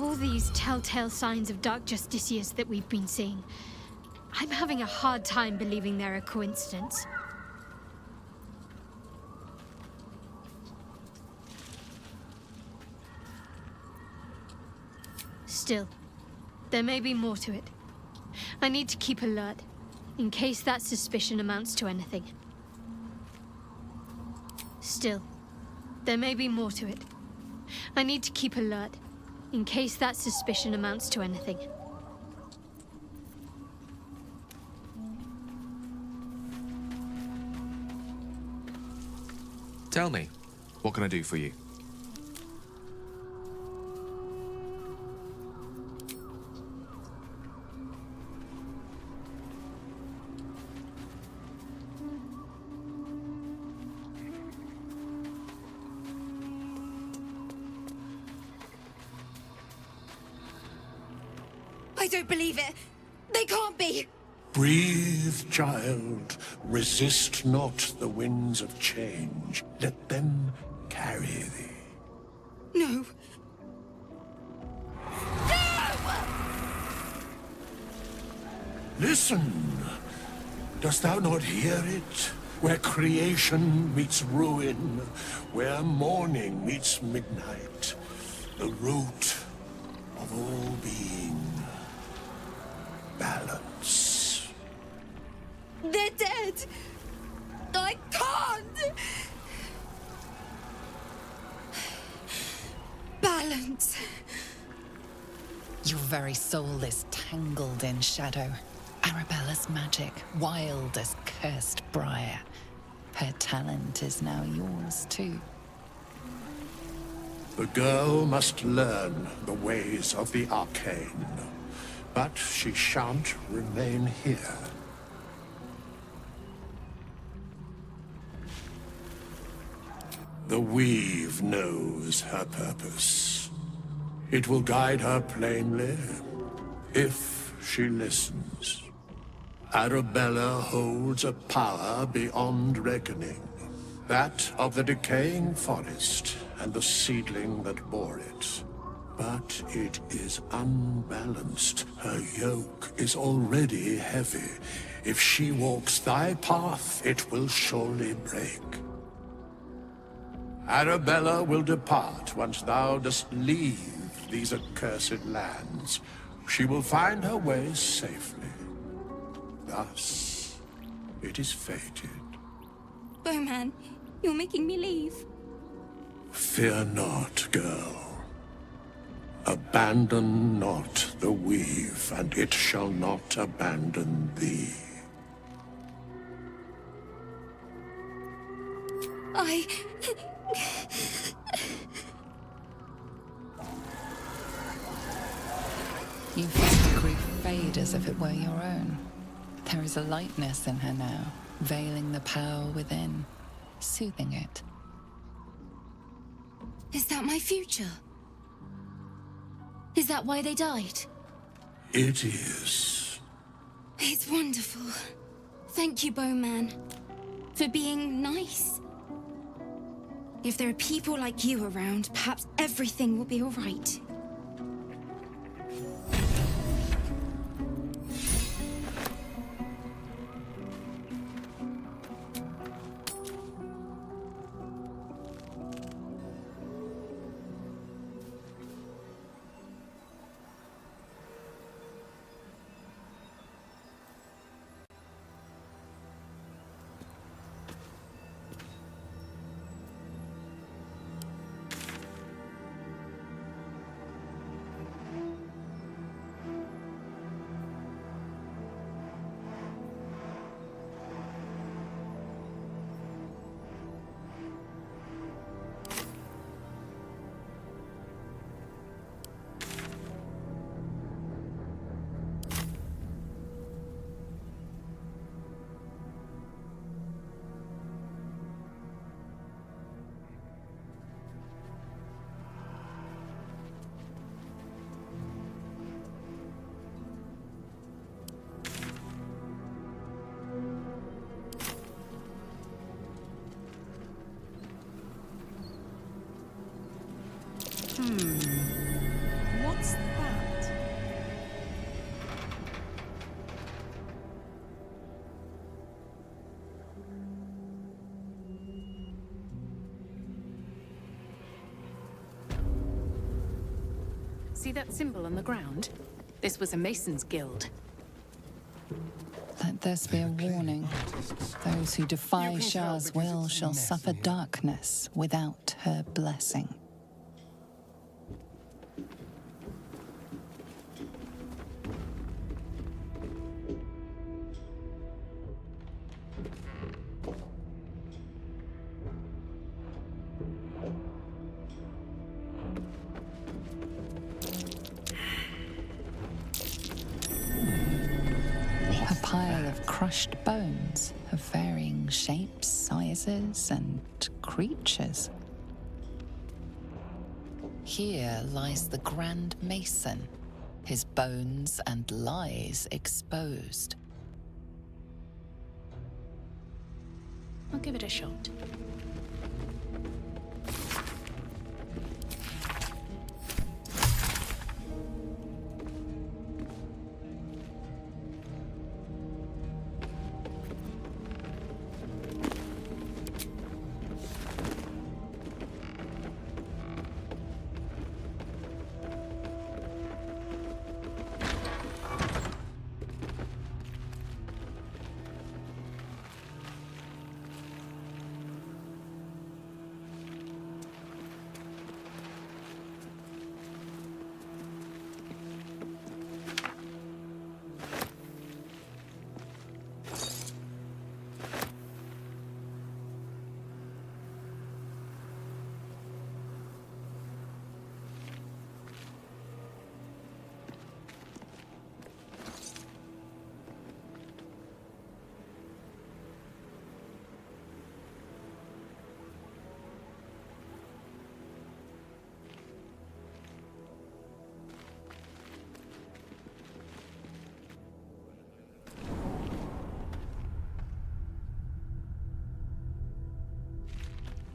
All these telltale signs of Dark Justicius that we've been seeing. I'm having a hard time believing they're a coincidence. Still, there may be more to it. I need to keep alert, in case that suspicion amounts to anything. Still, there may be more to it. I need to keep alert, in case that suspicion amounts to anything. Tell me, what can I do for you? I don't believe it. They can't be. Breathe, child. Resist not the winds of change. Let them carry thee. No. Listen. Dost thou not hear it? Where creation meets ruin, where morning meets midnight, the root of all being. Balance. They're dead. I can't. Balance. Your very soul is tangled in shadow. Arabella's magic, wild as cursed briar. Her talent is now yours too. The girl must learn the ways of the arcane, but she shan't remain here. The weave knows her purpose. It will guide her plainly, if she listens. Arabella holds a power beyond reckoning. That of the decaying forest and the seedling that bore it. But it is unbalanced. Her yoke is already heavy. If she walks thy path, it will surely break. Arabella will depart once thou dost leave these accursed lands. She will find her way safely. Thus, it is fated. Bowman, you're making me leave. Fear not, girl. Abandon not the weave, and it shall not abandon thee. You feel the grief fade as if it were your own. There is a lightness in her now, veiling the power within, soothing it. Is that my future? Is that why they died? It is. It's wonderful. Thank you, Bowman, for being nice. If there are people like you around, perhaps everything will be all right. See that symbol on the ground? This was a Mason's guild. Let this be a warning. Those who defy Shah's will shall suffer darkness without her blessing. A pile of crushed bones of varying shapes, sizes, and creatures. Here lies the Grand Mason, his bones and lies exposed. I'll give it a shot.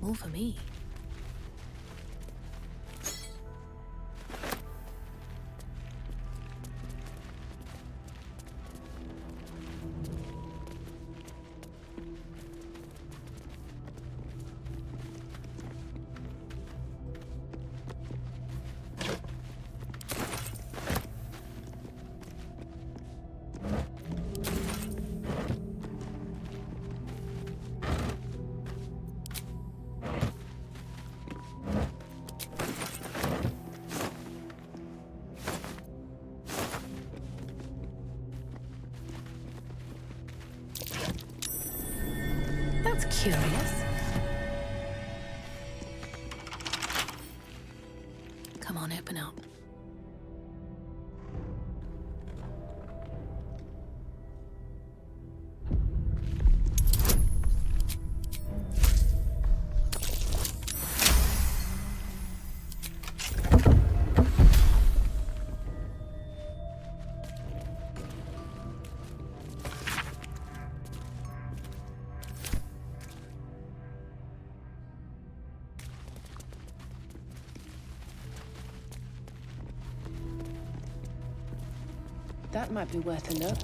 All for me. That's curious. Come on, open up. That might be worth a look.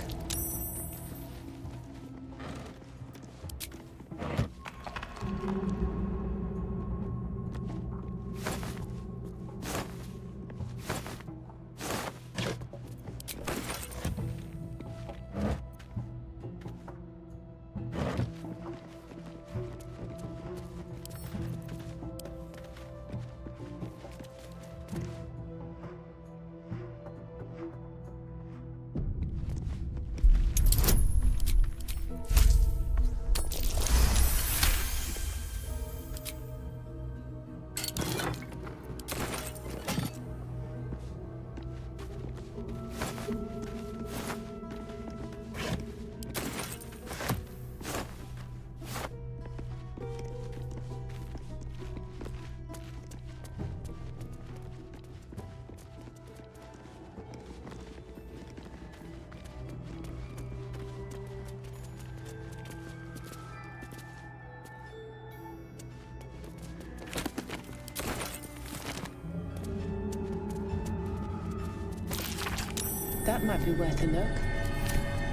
That might be worth a look.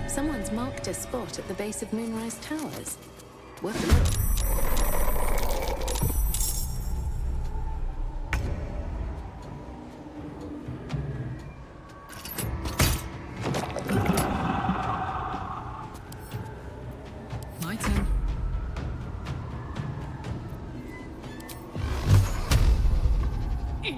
Someone's marked a spot at the base of Moonrise Towers. Worth a look. I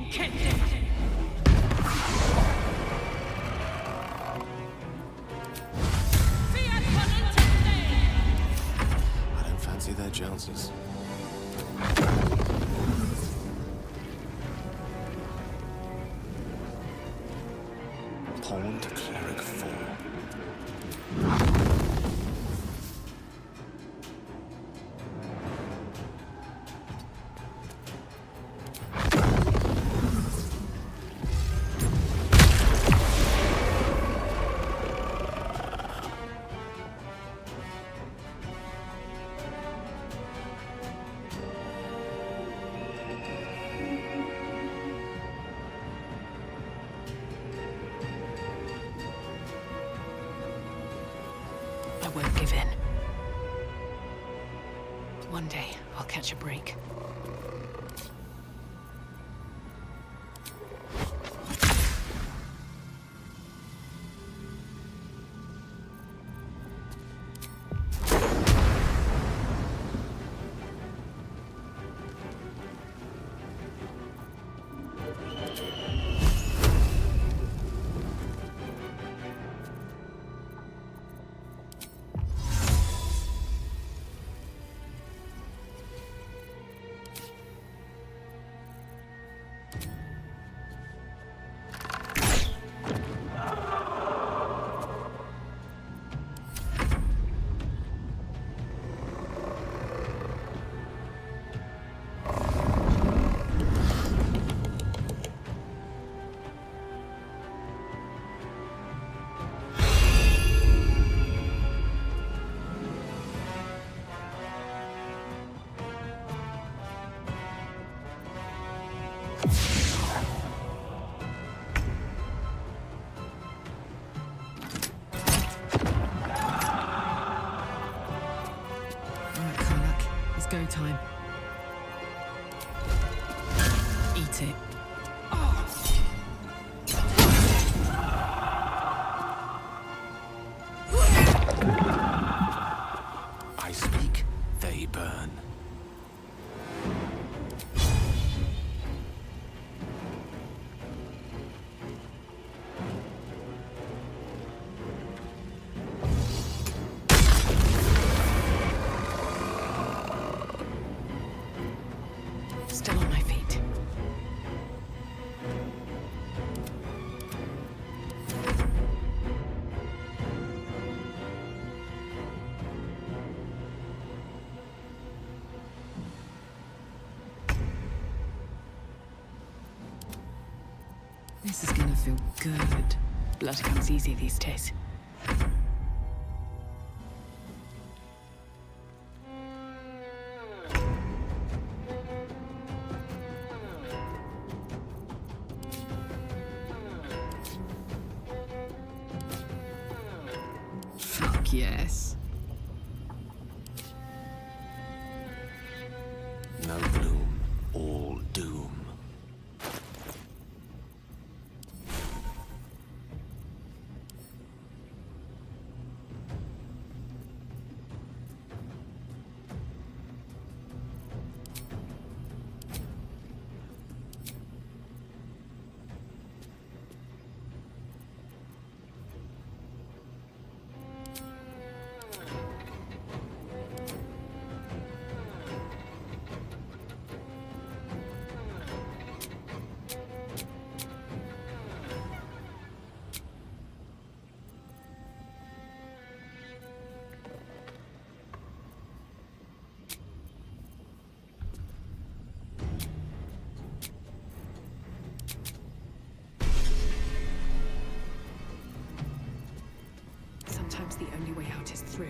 don't fancy their chances. Pawn to cleric 4. I won't give in. One day, I'll catch a break. Go time. Eat it. I speak, they burn. Still on my feet. This is gonna feel good. Blood comes easy these days. Fuck yes. No bloom, all doom. Sometimes the only way out is through.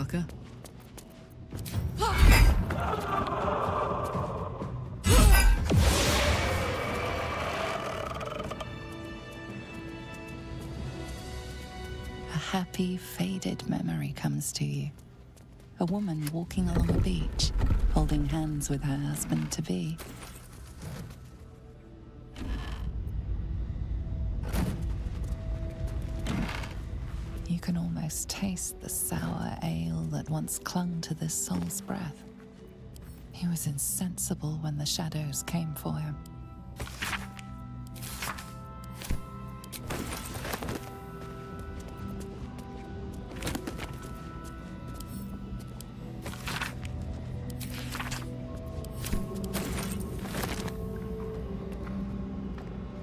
fucker. A happy, faded memory comes to you. A woman walking along a beach, holding hands with her husband-to-be. You can almost taste the sour ale that once clung to this soul's breath. He was insensible when the shadows came for him.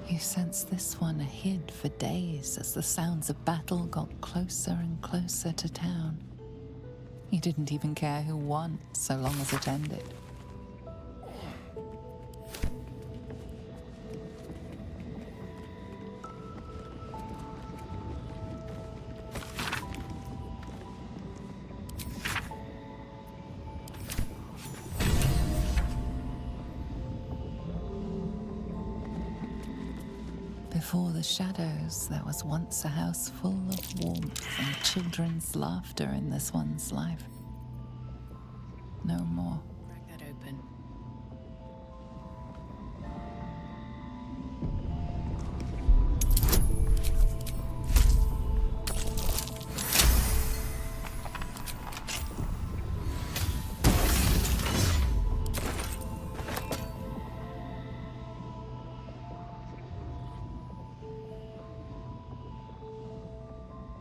You sense this one hid for days as the sounds of battle got closer and closer to town. He didn't even care who won, so long as it ended. Before the shadows, there was once a house full of warmth and children's laughter in this one's life. No more. Crack that open.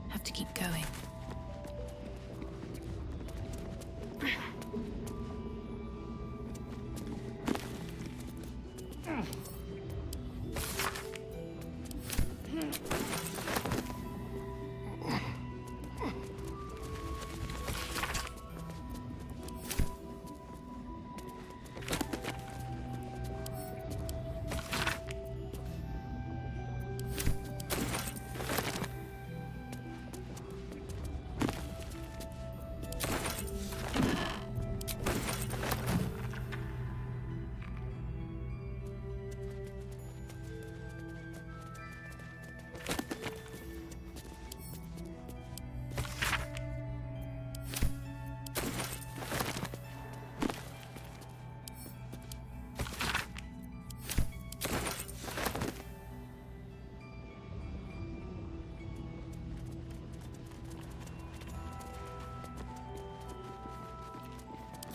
Have to keep going.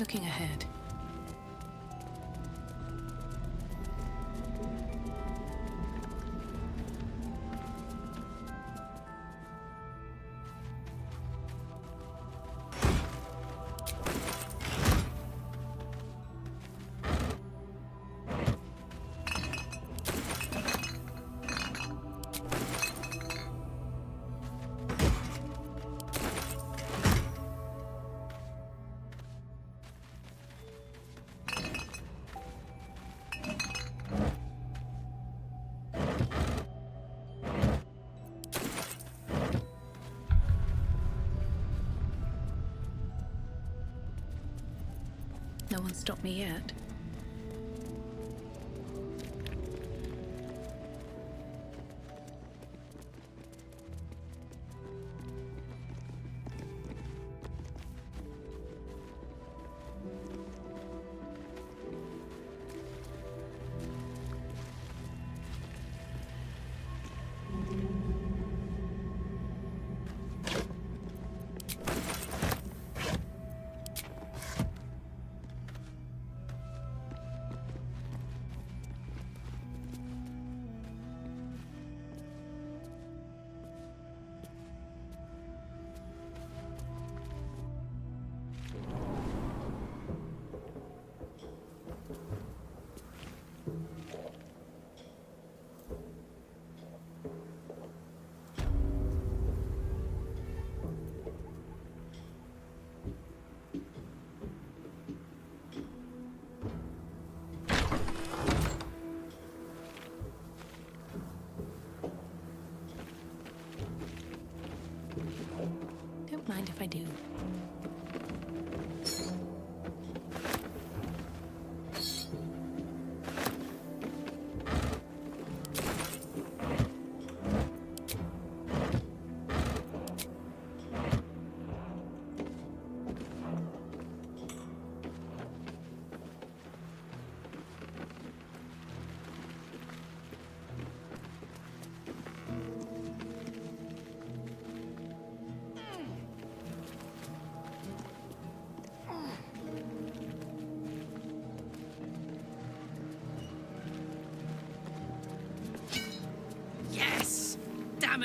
Looking ahead. No one stopped me yet.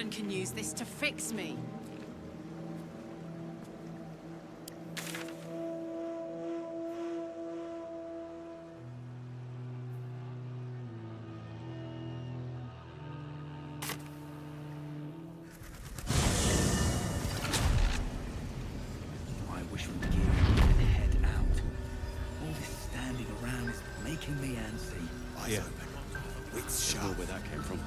Anyone can use this to fix me. I wish we'd give and head out. All this standing around is making me antsy. Yeah. Wits sharp. Where that came from.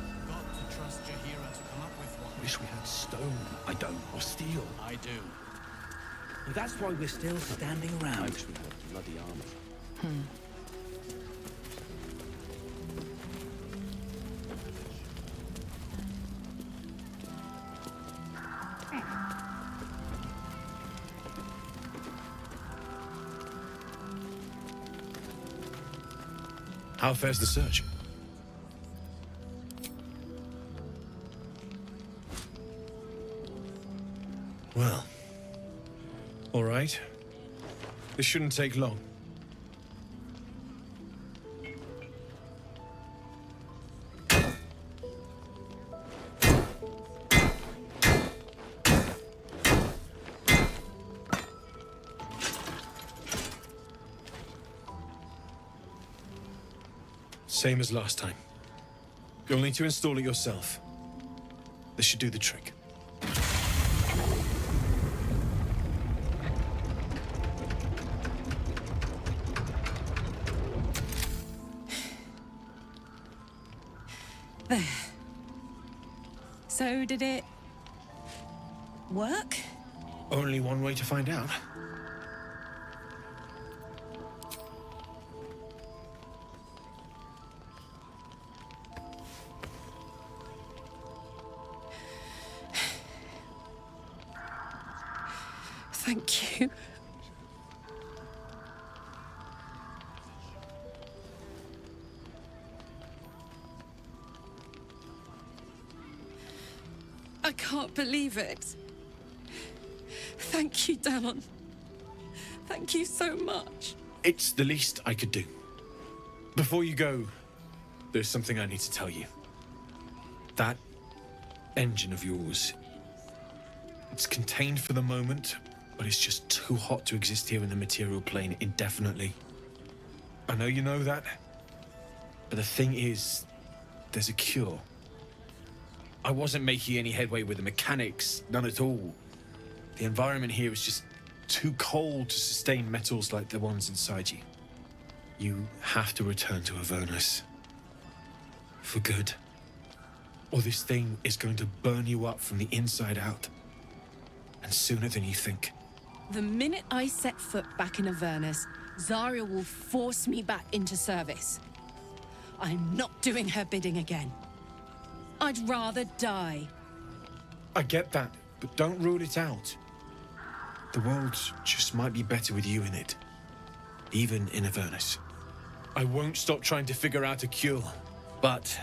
Wish we had stone. I don't. Or steel. I do. And that's why we're still standing I around. wish we had bloody armor. How fares the search? Well, all right. This shouldn't take long. Same as last time. You'll need to install it yourself. This should do the trick. There. So did it work? Only one way to find out. Thank you. I can't believe it. Thank you, Danon. Thank you so much. It's the least I could do. Before you go, there's something I need to tell you. That engine of yours, it's contained for the moment, but it's just too hot to exist here in the material plane indefinitely. I know you know that, but the thing is, there's a cure. I wasn't making any headway with the mechanics, none at all. The environment here is just too cold to sustain metals like the ones inside you. You have to return to Avernus. For good. Or this thing is going to burn you up from the inside out. And sooner than you think. The minute I set foot back in Avernus, Zarya will force me back into service. I'm not doing her bidding again. I'd rather die. I get that, but don't rule it out. The world just might be better with you in it. Even in Avernus. I won't stop trying to figure out a cure, but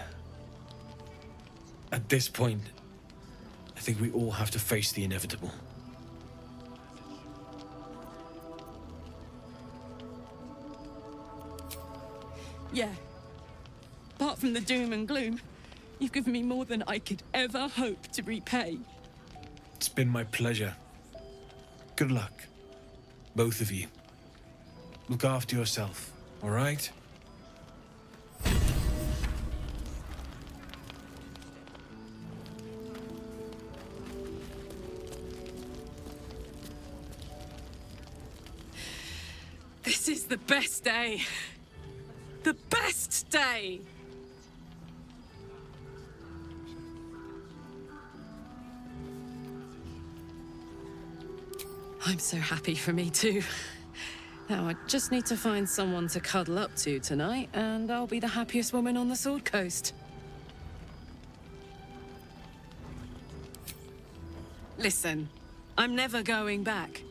at this point, I think we all have to face the inevitable. Yeah. Apart from the doom and gloom, you've given me more than I could ever hope to repay. It's been my pleasure. Good luck, both of you. Look after yourself, all right? This is the best day. The best day! I'm so happy for me too. Now I just need to find someone to cuddle up to tonight, and I'll be the happiest woman on the Sword Coast. Listen, I'm never going back.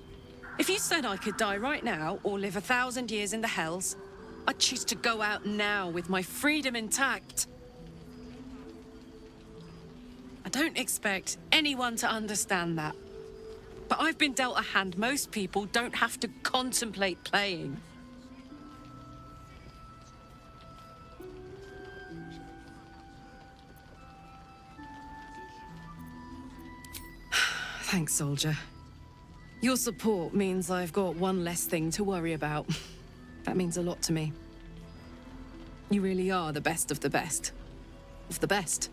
If you said I could die right now or live 1,000 years in the Hells, I'd choose to go out now with my freedom intact. I don't expect anyone to understand that. But I've been dealt a hand most people don't have to contemplate playing. Thanks, soldier. Your support means I've got one less thing to worry about. That means a lot to me. You really are the best of the best. Of the best.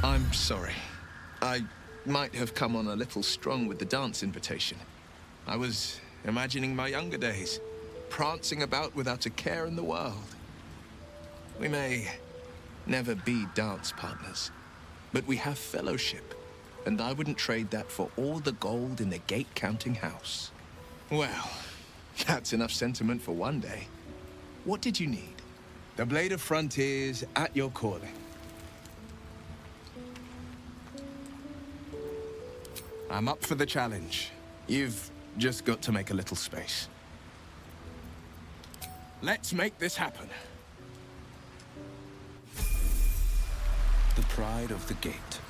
I'm sorry. I might have come on a little strong with the dance invitation. I was imagining my younger days, prancing about without a care in the world. We may never be dance partners, but we have fellowship, and I wouldn't trade that for all the gold in the gate-counting house. Well, that's enough sentiment for one day. What did you need? The Blade of Frontiers at your calling. I'm up for the challenge. You've just got to make a little space. Let's make this happen. The pride of the gate.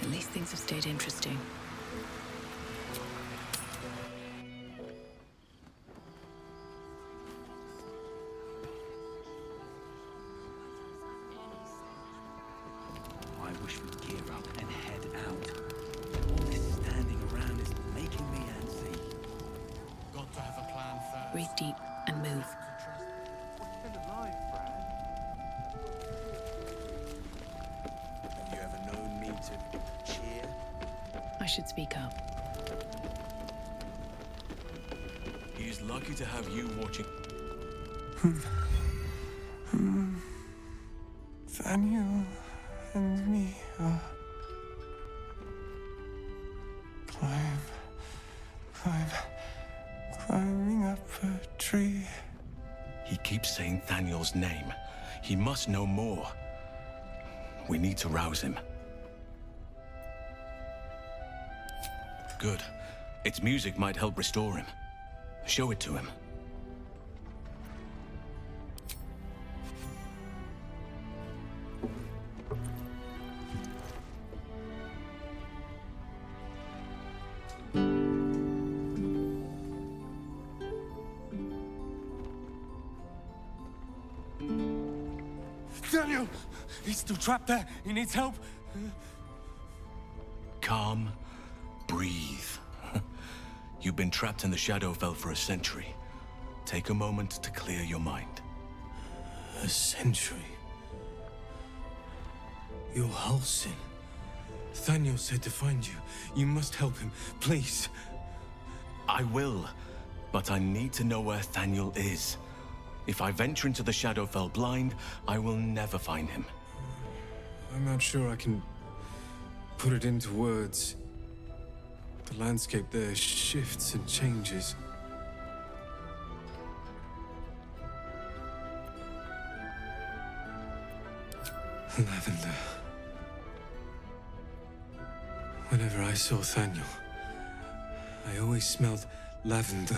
At least things have stayed interesting. I wish we'd gear up and head out. All this standing around is making me antsy. Got to have a plan first. Breathe deep and move. Have you ever known me to cheer? I should speak up. He's lucky to have you watching. Daniel and me are climbing up a tree. He keeps saying Thaniel's name. He must know more. We need to rouse him. Good. Its music might help restore him. Show it to him. Daniel! He's still trapped there. He needs help. Calm. Breathe. You've been trapped in the Shadowfell for a century. Take a moment to clear your mind. A century? You're Halsin. Thaniel said to find you. You must help him, please. I will, but I need to know where Thaniel is. If I venture into the Shadowfell blind, I will never find him. I'm not sure I can put it into words. The landscape there shifts and changes. Lavender. Whenever I saw Thaniel, I always smelled lavender.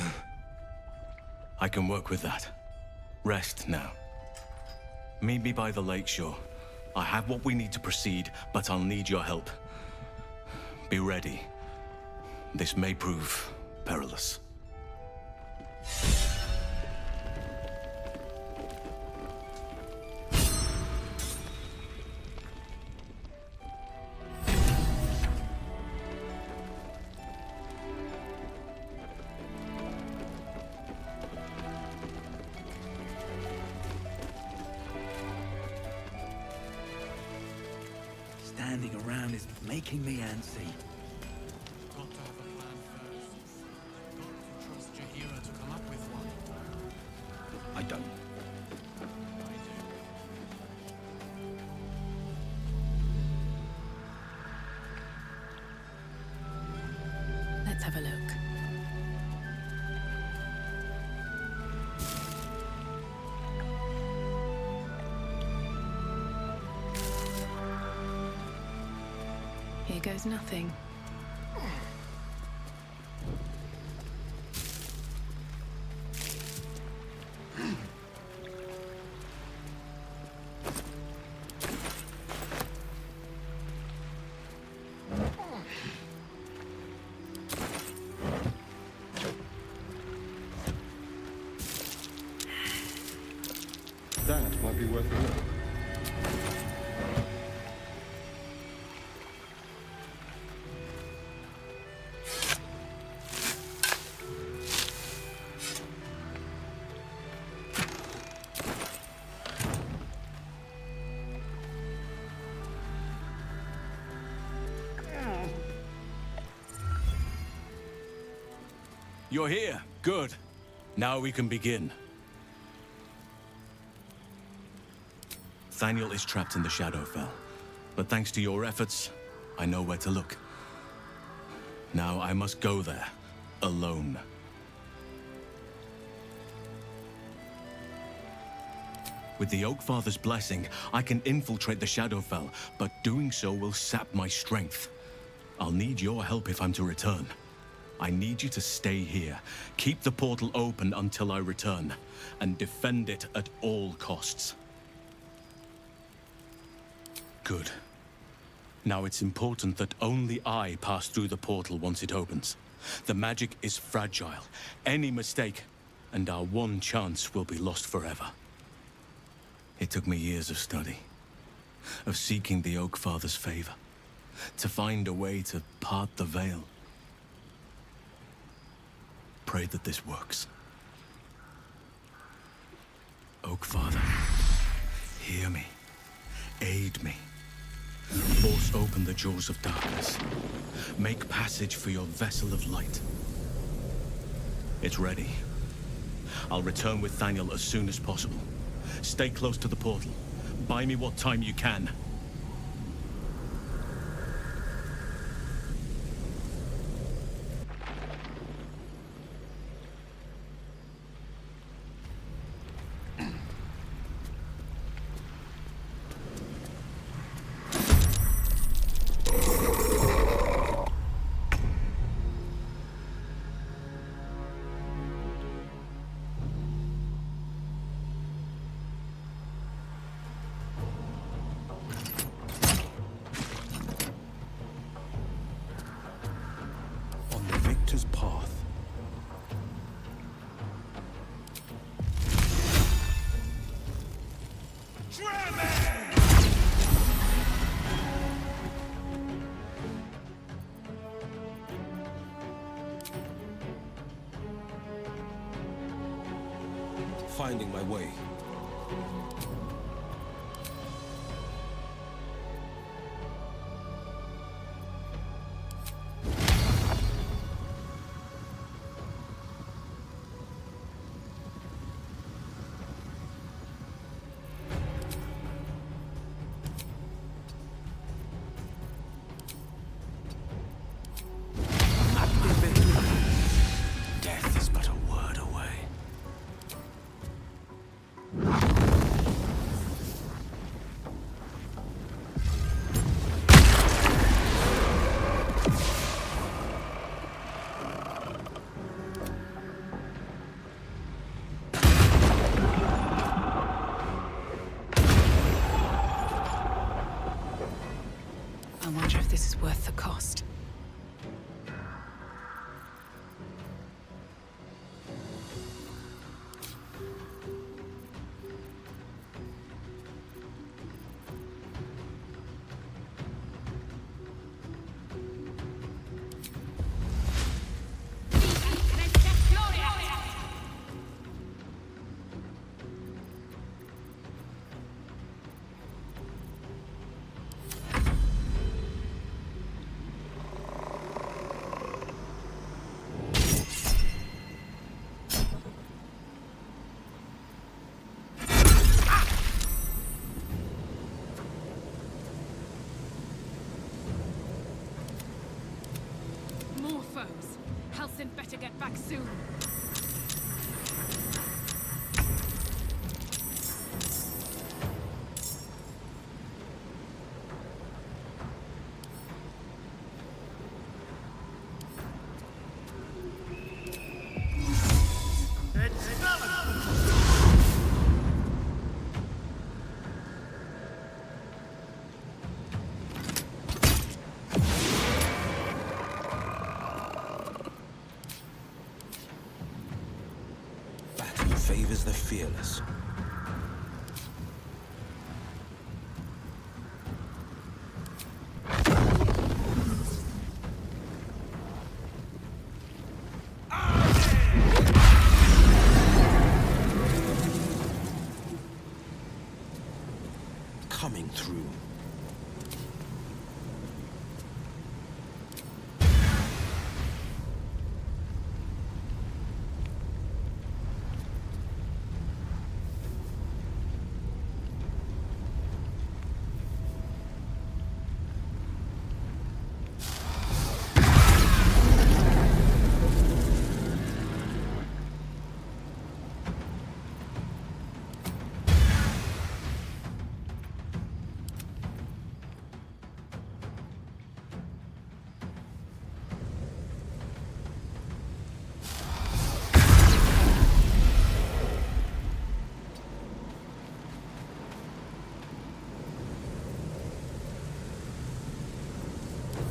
I can work with that. Rest now. Meet me by the lakeshore. I have what we need to proceed, but I'll need your help. Be ready. This may prove perilous. Standing around is making me antsy. Got to have a plan first. Got to trust Jahira to come up with one. I don't. Let's have a look. Here goes nothing. That might be worth a look. You're here. Good. Now we can begin. Thaniel is trapped in the Shadowfell, but thanks to your efforts, I know where to look. Now I must go there, alone. With the Oakfather's blessing, I can infiltrate the Shadowfell, but doing so will sap my strength. I'll need your help if I'm to return. I need you to stay here, keep the portal open until I return, and defend it at all costs. Good. Now it's important that only I pass through the portal once it opens. The magic is fragile. Any mistake, and our one chance will be lost forever. It took me years of study, of seeking the Oakfather's favor, to find a way to part the veil. Pray that this works. Oakfather, hear me. Aid me. Force open the jaws of darkness. Make passage for your vessel of light. It's ready. I'll return with Thaniel as soon as possible. Stay close to the portal. Buy me what time you can. Path. Finding my way. soon. Battle favors the fearless. Coming through.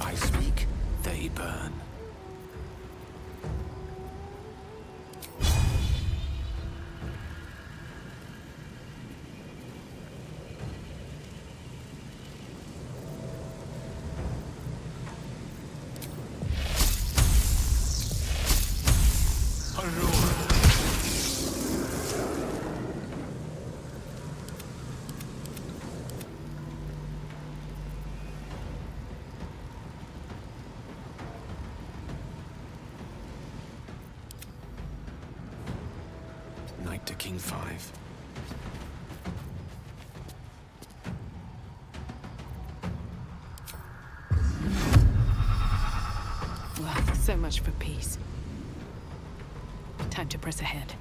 I speak, they burn. Knight to King 5. Well, so much for peace. Time to press ahead.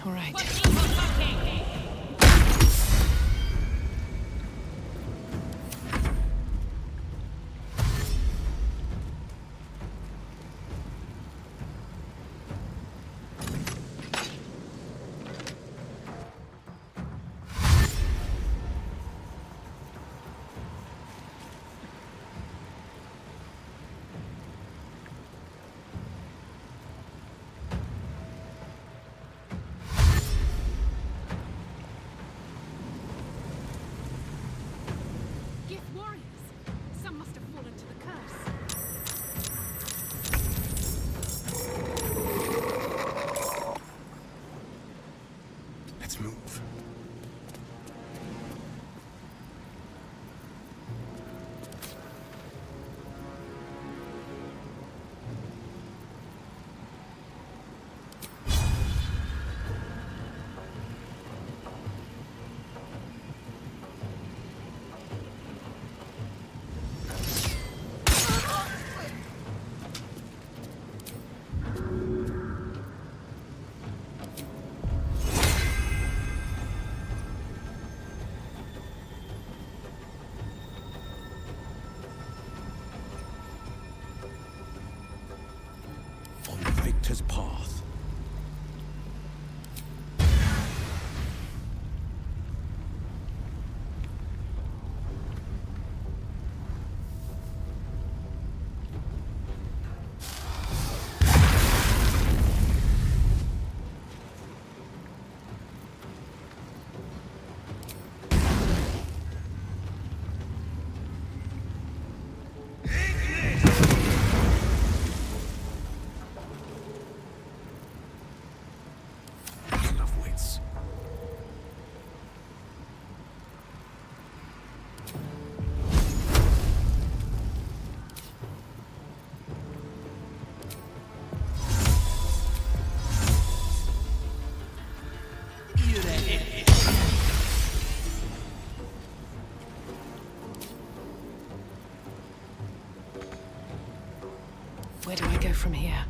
All right. from here.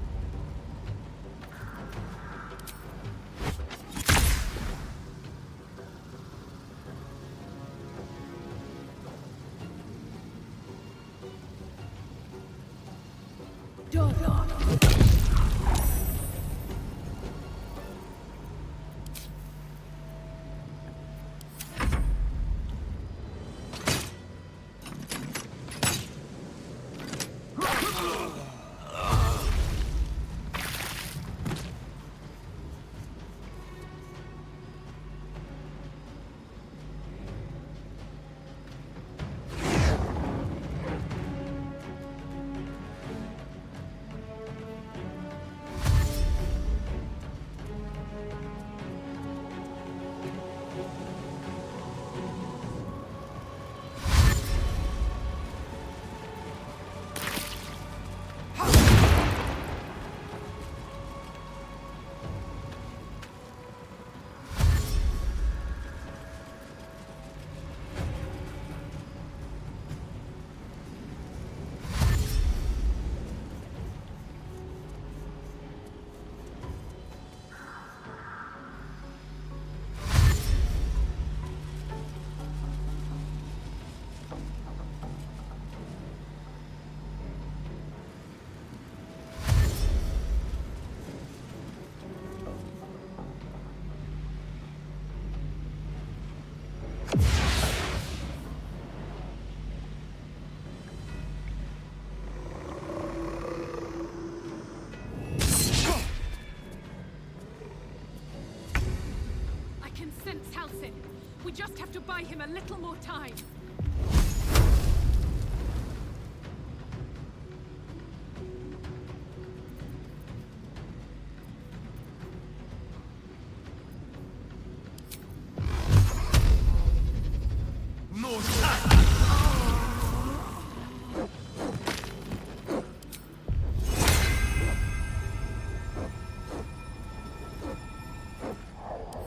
We just have to buy him a little more time.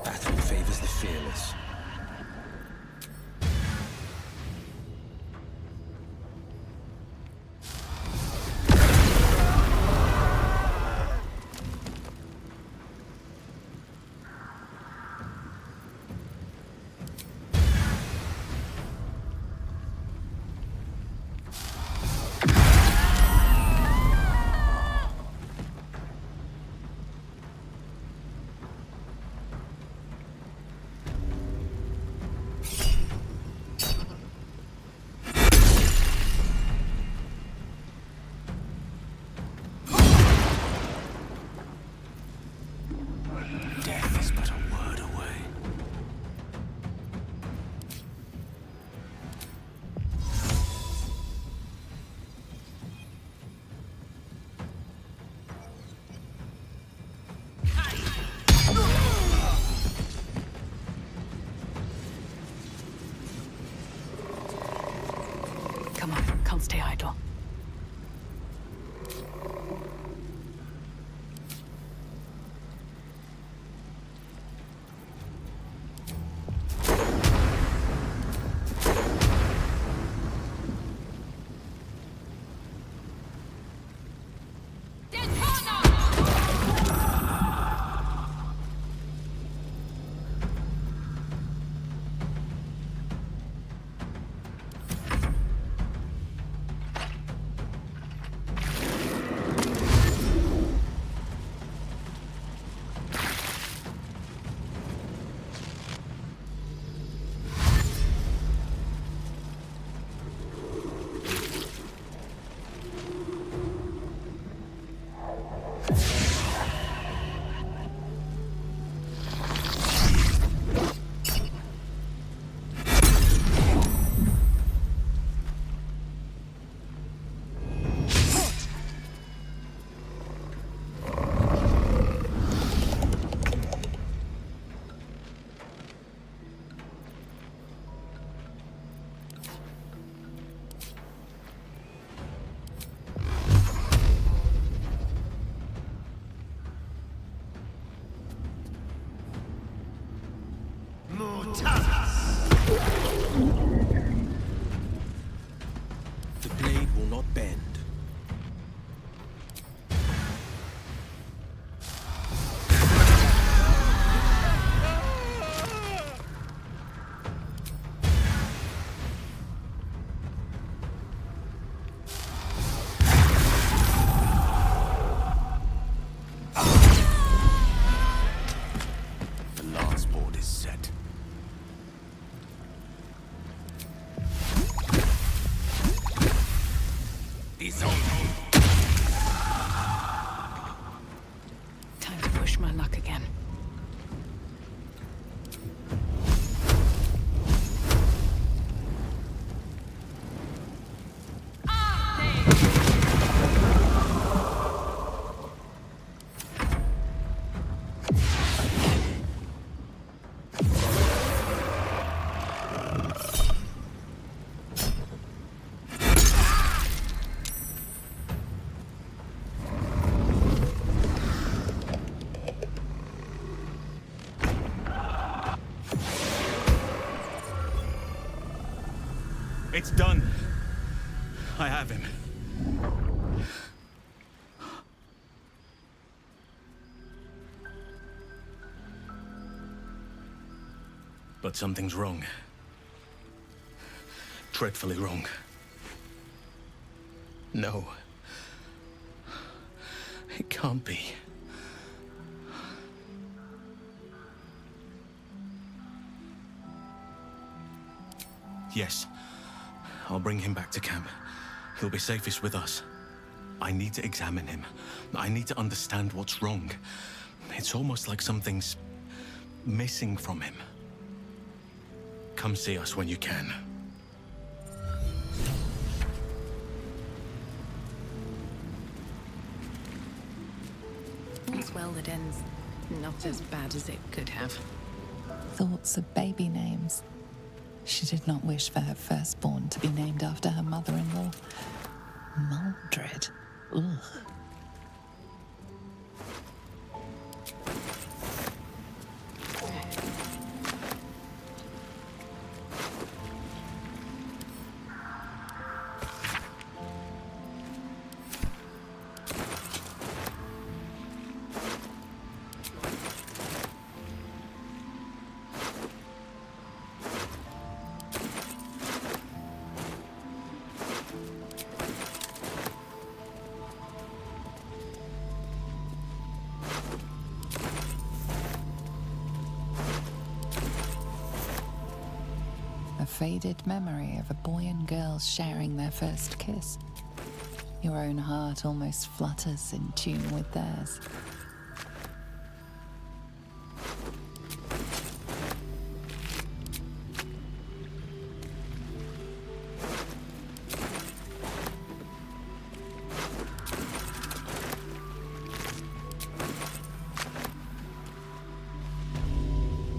Battle favors the fearless. Death is but a word away. Come on, can't stay idle. The blade will not bend. It's done. I have him. But something's wrong. Dreadfully wrong. No. It can't be. Yes. I'll bring him back to camp. He'll be safest with us. I need to examine him. I need to understand what's wrong. It's almost like something's missing from him. Come see us when you can. All's well that ends not as bad as it could have. Thoughts of baby names. She did not wish for her firstborn to be named after her mother-in-law. Maldred. Ugh. A faded memory of a boy and girl sharing their first kiss. Your own heart almost flutters in tune with theirs.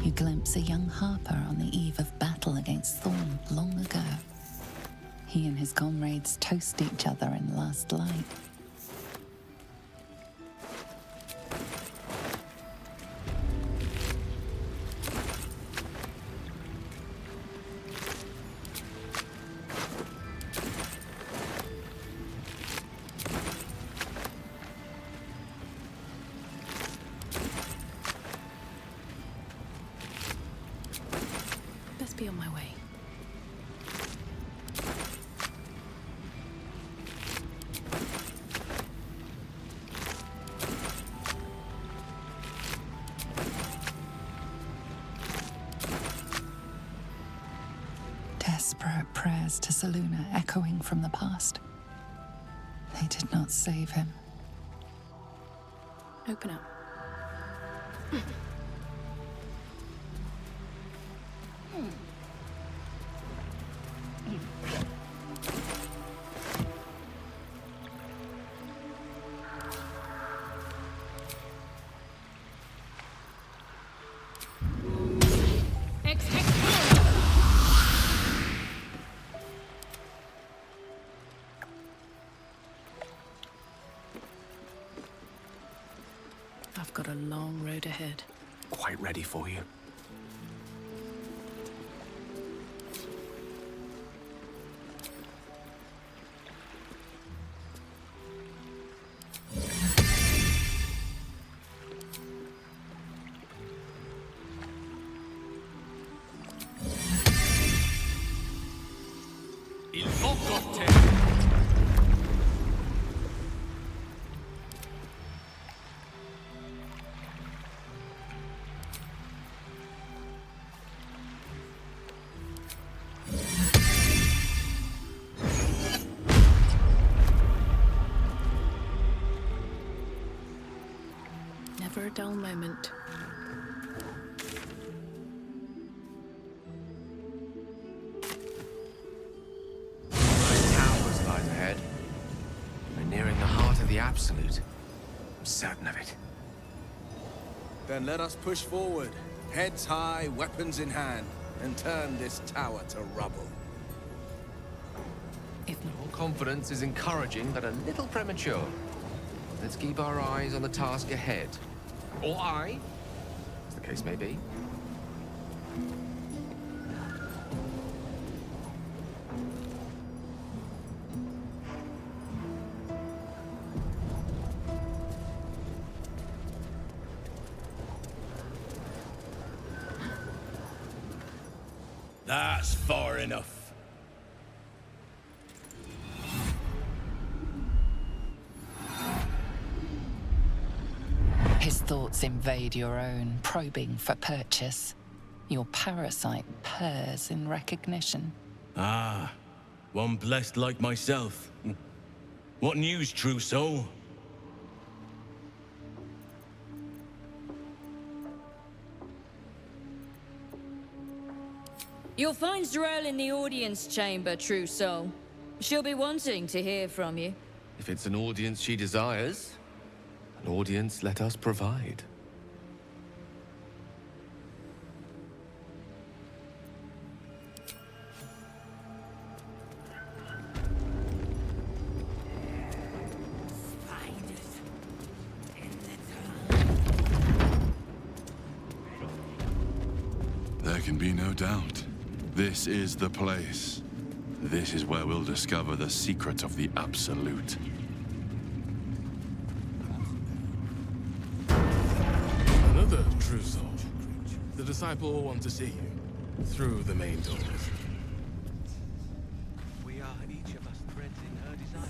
You glimpse a young harper on the eve of battle against Thorn long ago. He and his comrades toast each other in last light. Best be on my way. Desperate prayers to Selûne echoing from the past. They did not save him. Open up. I've got a long road ahead. Quite ready for you. Il Focotte! Never a dull moment. Towers lies ahead. We're nearing the heart of the Absolute. I'm certain of it. Then let us push forward, heads high, weapons in hand, and turn this tower to rubble. If Your confidence is encouraging, but a little premature. Let's keep our eyes on the task ahead. Or I, as the case may be. That's far enough. His thoughts invade your own, probing for purchase. Your parasite purrs in recognition. Ah, one blessed like myself. What news, true soul? You'll find Z'rell in the audience chamber, true soul. She'll be wanting to hear from you. If it's an audience she desires, an audience let us provide. There can be no doubt. This is the place. This is where we'll discover the secret of the Absolute. Another true soul. The disciple will want to see you through the main doors. We are each of us threads in her desire.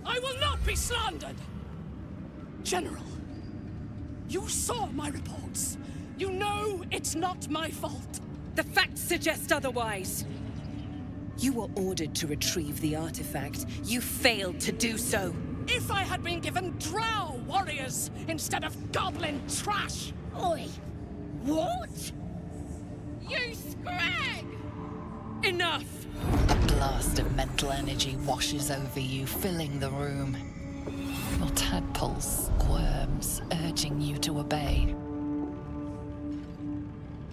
I will not be slandered! General, you saw my reports. You know it's not my fault. The facts suggest otherwise. You were ordered to retrieve the artifact. You failed to do so. If I had been given drow warriors instead of goblin trash! Oi! What? You scrag! Enough! A blast of mental energy washes over you, filling the room. Your tadpole squirms, urging you to obey.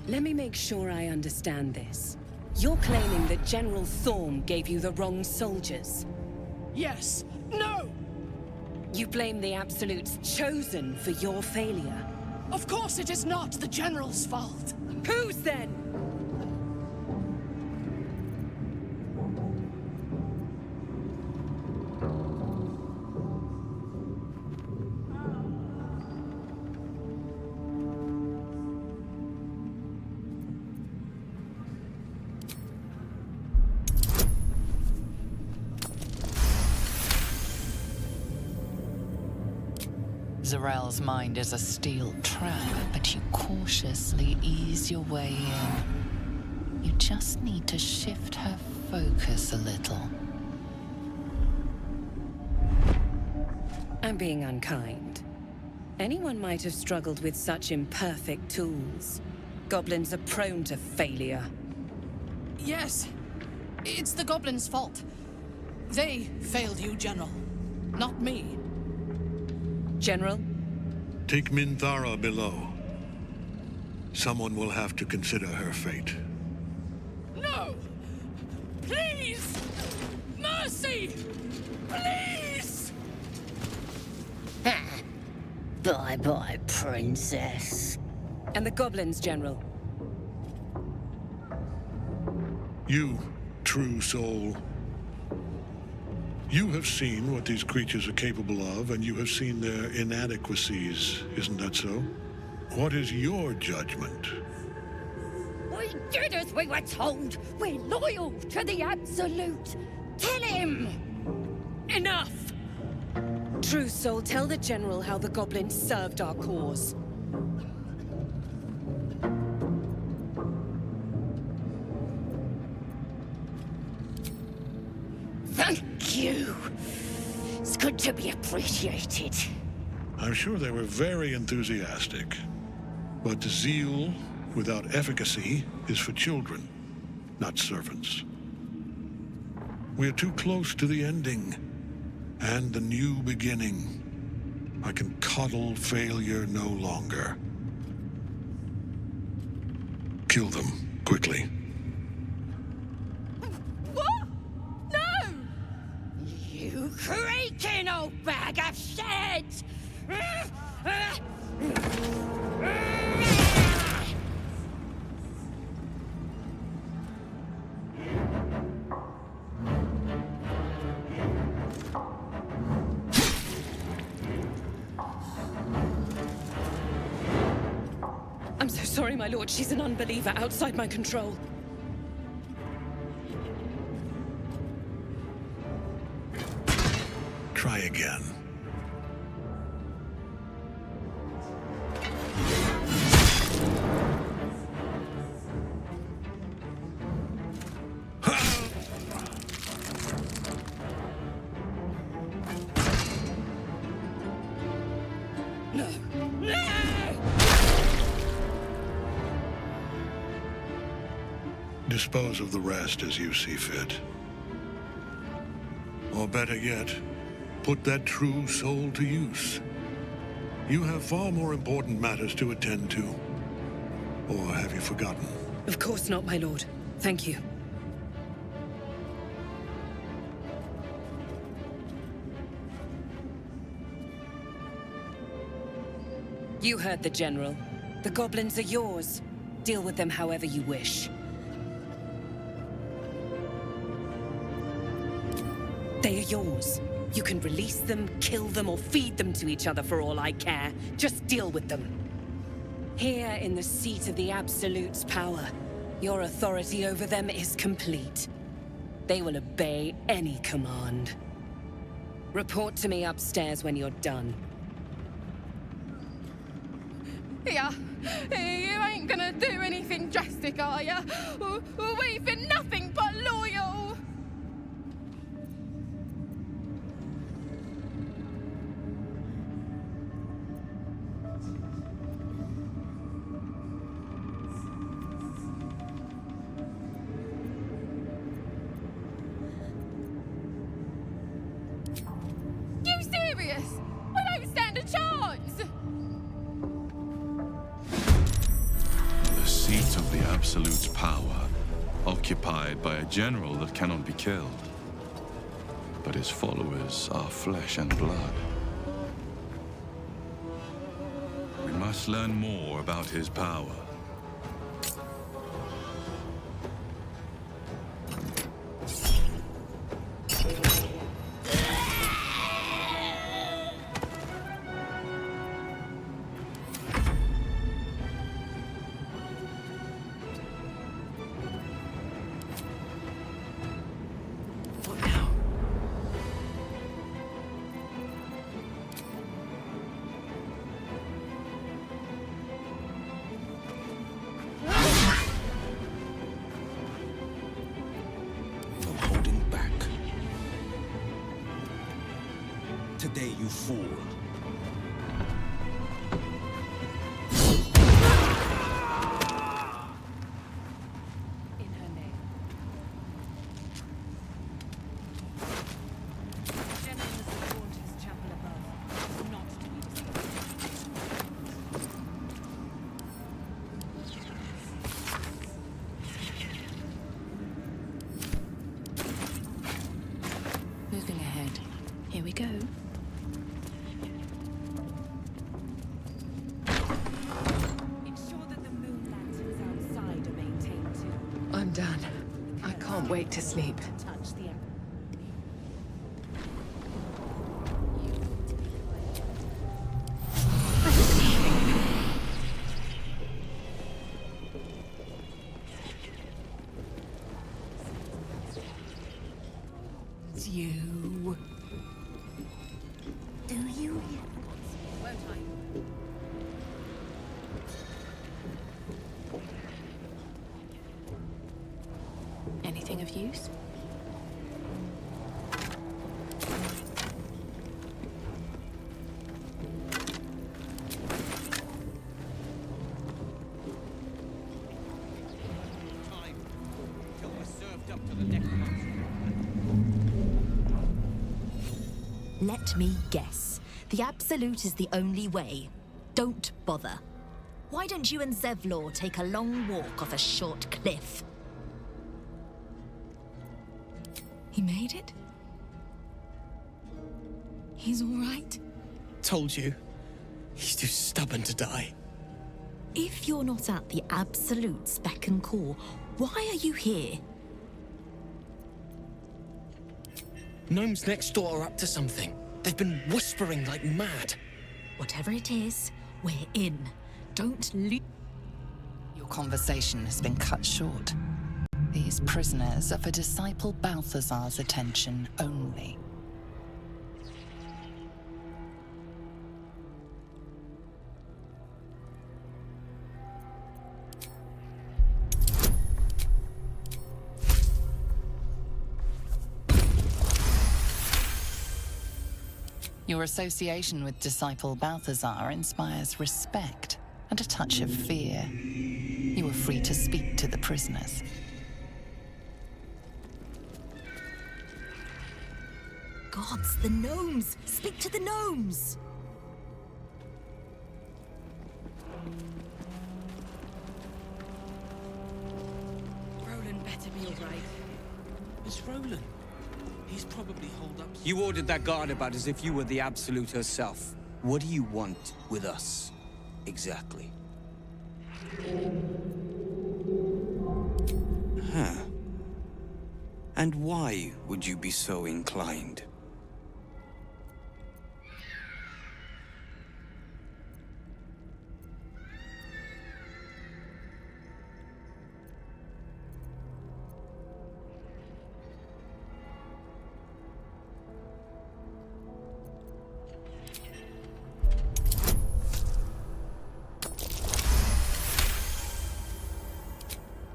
Let me make sure I understand this. You're claiming that General Thorm gave you the wrong soldiers? Yes. No! You blame the Absolute's Chosen for your failure? Of course it is not the General's fault. Whose then? Z'rell's mind is a steel trap, but you cautiously ease your way in. You just need to shift her focus a little. I'm being unkind. Anyone might have struggled with such imperfect tools. Goblins are prone to failure. Yes. It's the goblins' fault. They failed you, General. Not me. General? Take Minthara below. Someone will have to consider her fate. No! Please! Mercy! Please! Bye-bye, princess. And the goblins, General? You, true soul. You have seen what these creatures are capable of, and you have seen their inadequacies, isn't that so? What is your judgment? We did as we were told. We're loyal to the Absolute. Tell him! Enough! True soul, tell the General how the goblins served our cause. Thank you. It's good to be appreciated. I'm sure they were very enthusiastic. But zeal without efficacy is for children, not servants. We're too close to the ending, and the new beginning. I can coddle failure no longer. Kill them, quickly. What? No! You creaking old bag of shit! sorry, my lord. She's an unbeliever outside my control. Try again. Dispose of the rest as you see fit. Or better yet, put that true soul to use. You have far more important matters to attend to. Or have you forgotten? Of course not, my lord. Thank you. You heard the General. The goblins are yours. Deal with them however you wish. They are yours. You can release them, kill them, or feed them to each other for all I care. Just deal with them. Here in the seat of the Absolute's power, your authority over them is complete. They will obey any command. Report to me upstairs when you're done. Yeah, you ain't gonna do anything drastic, are ya? We've been nothing but loyal! You serious? We don't stand a chance! The seat of the Absolute's power, occupied by a general that cannot be killed. But his followers are flesh and blood. We must learn more about his power. Today, you fool. In her name. General has adorned his chapel above, not to be disturbed. Moving ahead. Here we go. I'm done. I can't wait to sleep. It's you. Do you? Won't I? Anything of use? Let me guess. The Absolute is the only way. Don't bother. Why don't you and Zevlor take a long walk off a short cliff? He made it? He's all right? Told you. He's too stubborn to die. If you're not at the Absolute's beck and call, why are you here? Gnomes next door are up to something. They've been whispering like mad. Whatever it is, we're in. Don't leave. Your conversation has been cut short. These prisoners are for Disciple Balthazar's attention only. Your association with Disciple Balthazar inspires respect and a touch of fear. You are free to speak to the prisoners. Gods, the gnomes! Speak to the gnomes! Roland better be alright. It's Roland. He's probably holed up. You ordered that guard about as if you were the Absolute herself. What do you want with us, exactly? Huh. And why would you be so inclined?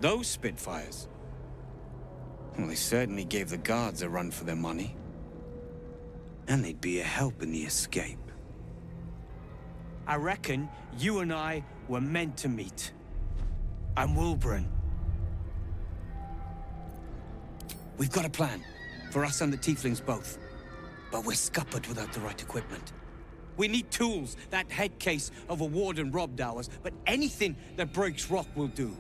Those Spitfires? Well, they certainly gave the guards a run for their money. And they'd be a help in the escape. I reckon you and I were meant to meet. I'm Wilburn. We've got a plan, for us and the Tieflings both. But we're scuppered without the right equipment. We need tools. That head case of a warden robbed ours, but anything that breaks rock will do.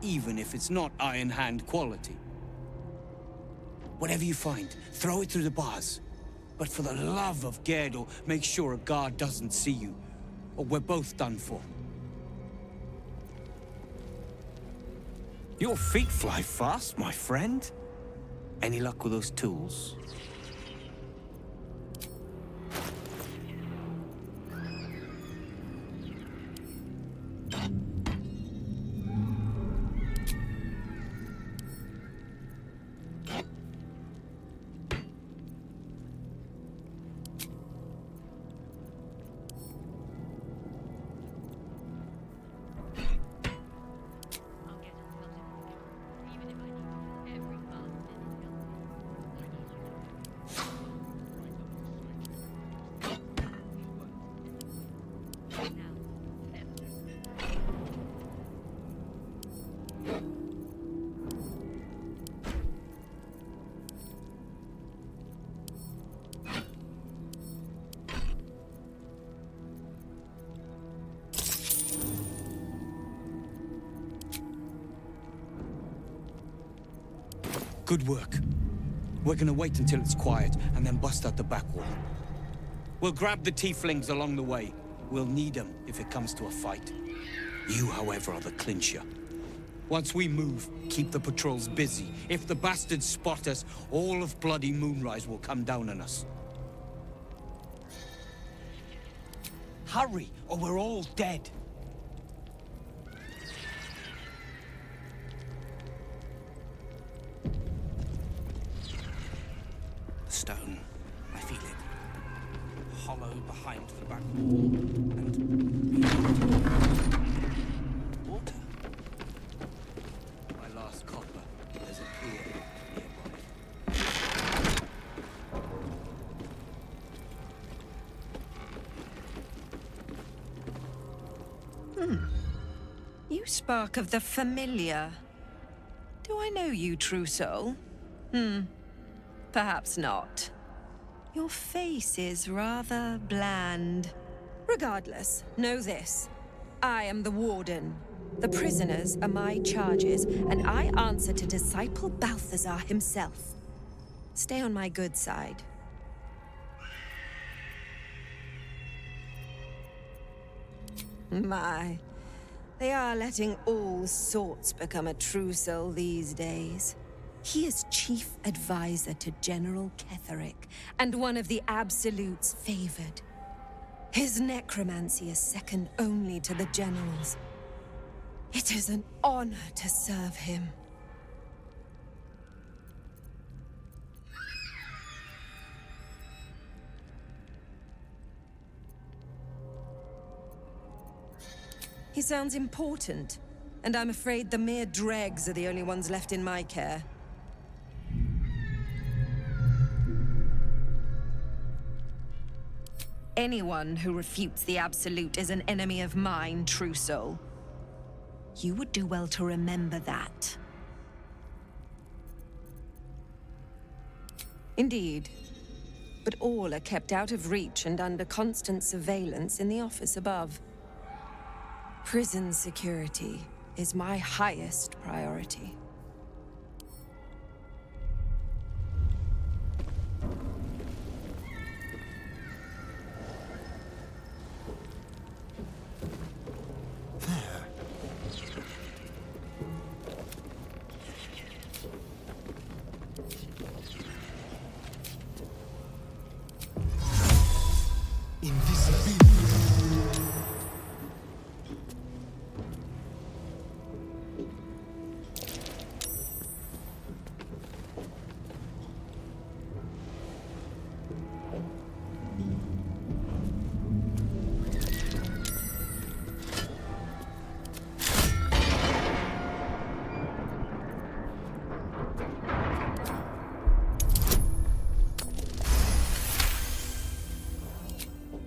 Even if it's not Iron Hand quality. Whatever you find, throw it through the bars. But for the love of Gerdor, make sure a guard doesn't see you, or we're both done for. Your feet fly fast, my friend. Any luck with those tools? Good work. We're gonna wait until it's quiet, and then bust out the back wall. We'll grab the Tieflings along the way. We'll need them if it comes to a fight. You, however, are the clincher. Once we move, keep the patrols busy. If the bastards spot us, all of bloody Moonrise will come down on us. Hurry, or we're all dead. Stone. I feel it. Hollow behind the back wall, and water. My last copper. There's a pier nearby. You spark of the familiar. Do I know you, true soul? Perhaps not. Your face is rather bland. Regardless, know this. I am the Warden. The prisoners are my charges, and I answer to Disciple Balthazar himself. Stay on my good side. My, they are letting all sorts become a true soul these days. He is chief advisor to General Ketheric, and one of the Absolute's favored. His necromancy is second only to the General's. It is an honor to serve him. He sounds important, and I'm afraid the mere dregs are the only ones left in my care. Anyone who refutes the Absolute is an enemy of mine, true soul. You would do well to remember that. Indeed. But all are kept out of reach and under constant surveillance in the office above. Prison security is my highest priority.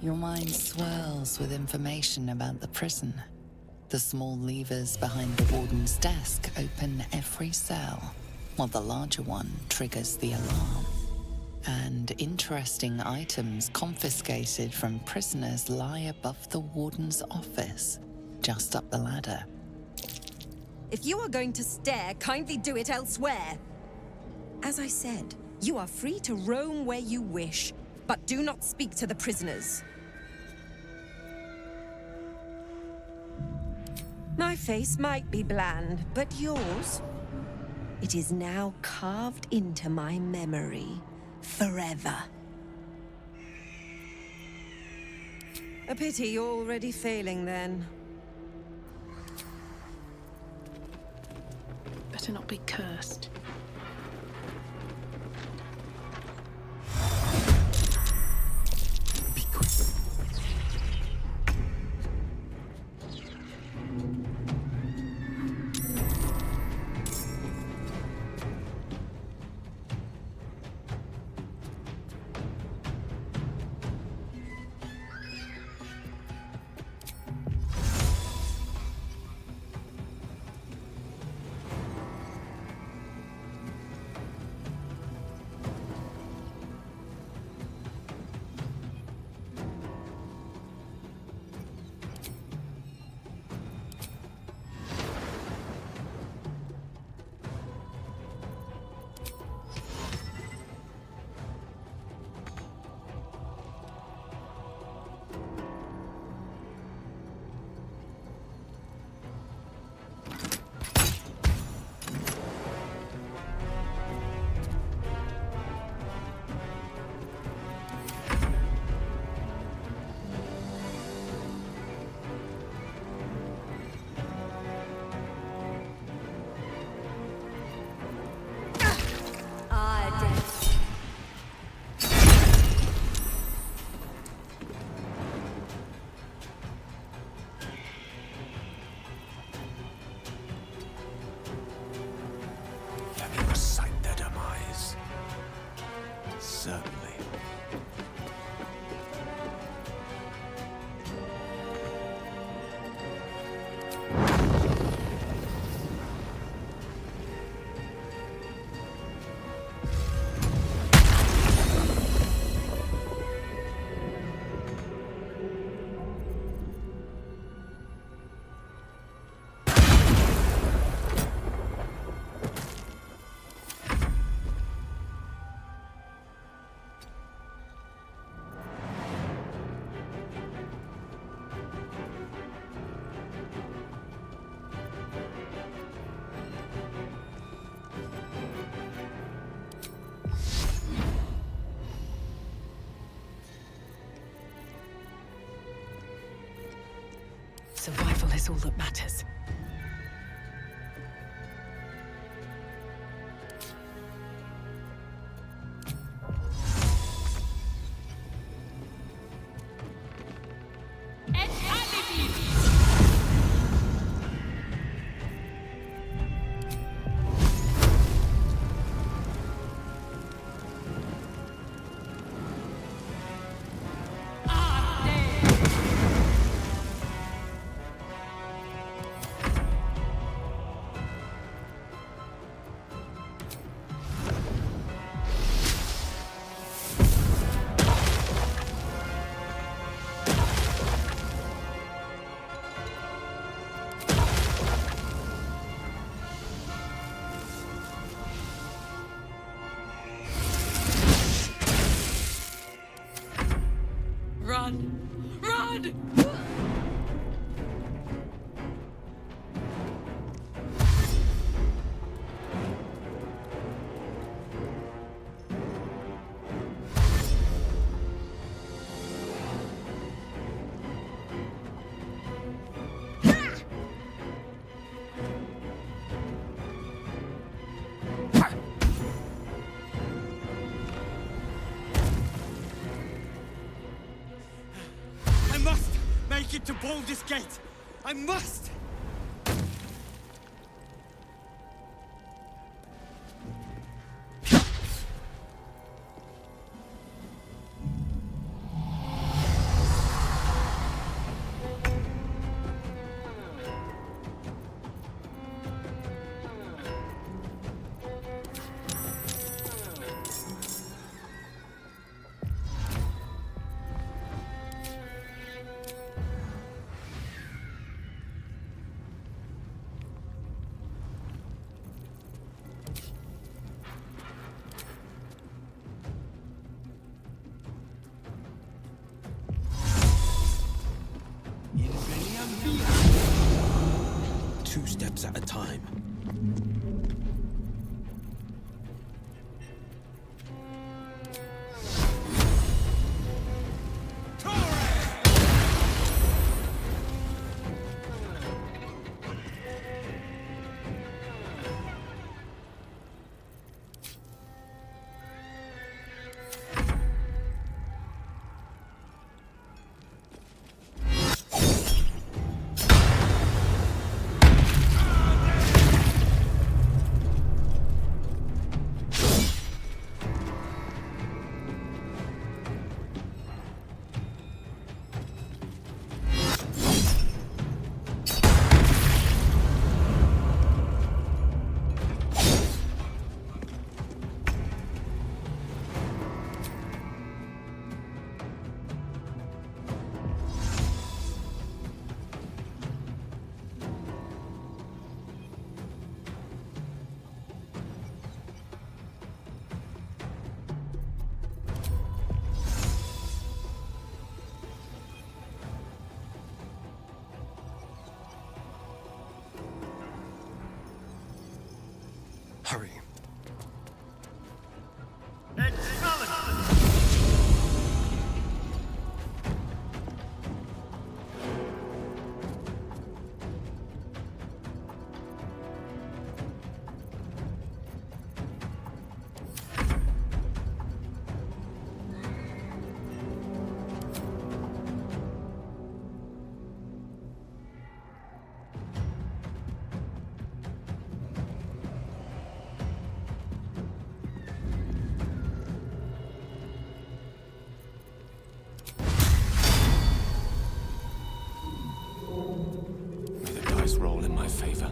Your mind swirls with information about the prison. The small levers behind the warden's desk open every cell, while the larger one triggers the alarm. And interesting items confiscated from prisoners lie above the warden's office, just up the ladder. If you are going to stare, kindly do it elsewhere. As I said, you are free to roam where you wish, but do not speak to the prisoners. My face might be bland, but yours? It is now carved into my memory, forever. A pity you're already failing, then. Better not be cursed. Survival is all that matters. blood! I must make it to Baldur's Gate! I must! Two steps at a time. Hurry. May the dice roll in my favor.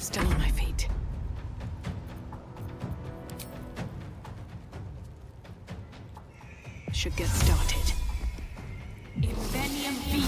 Still on my feet. Should get started. Invenium V.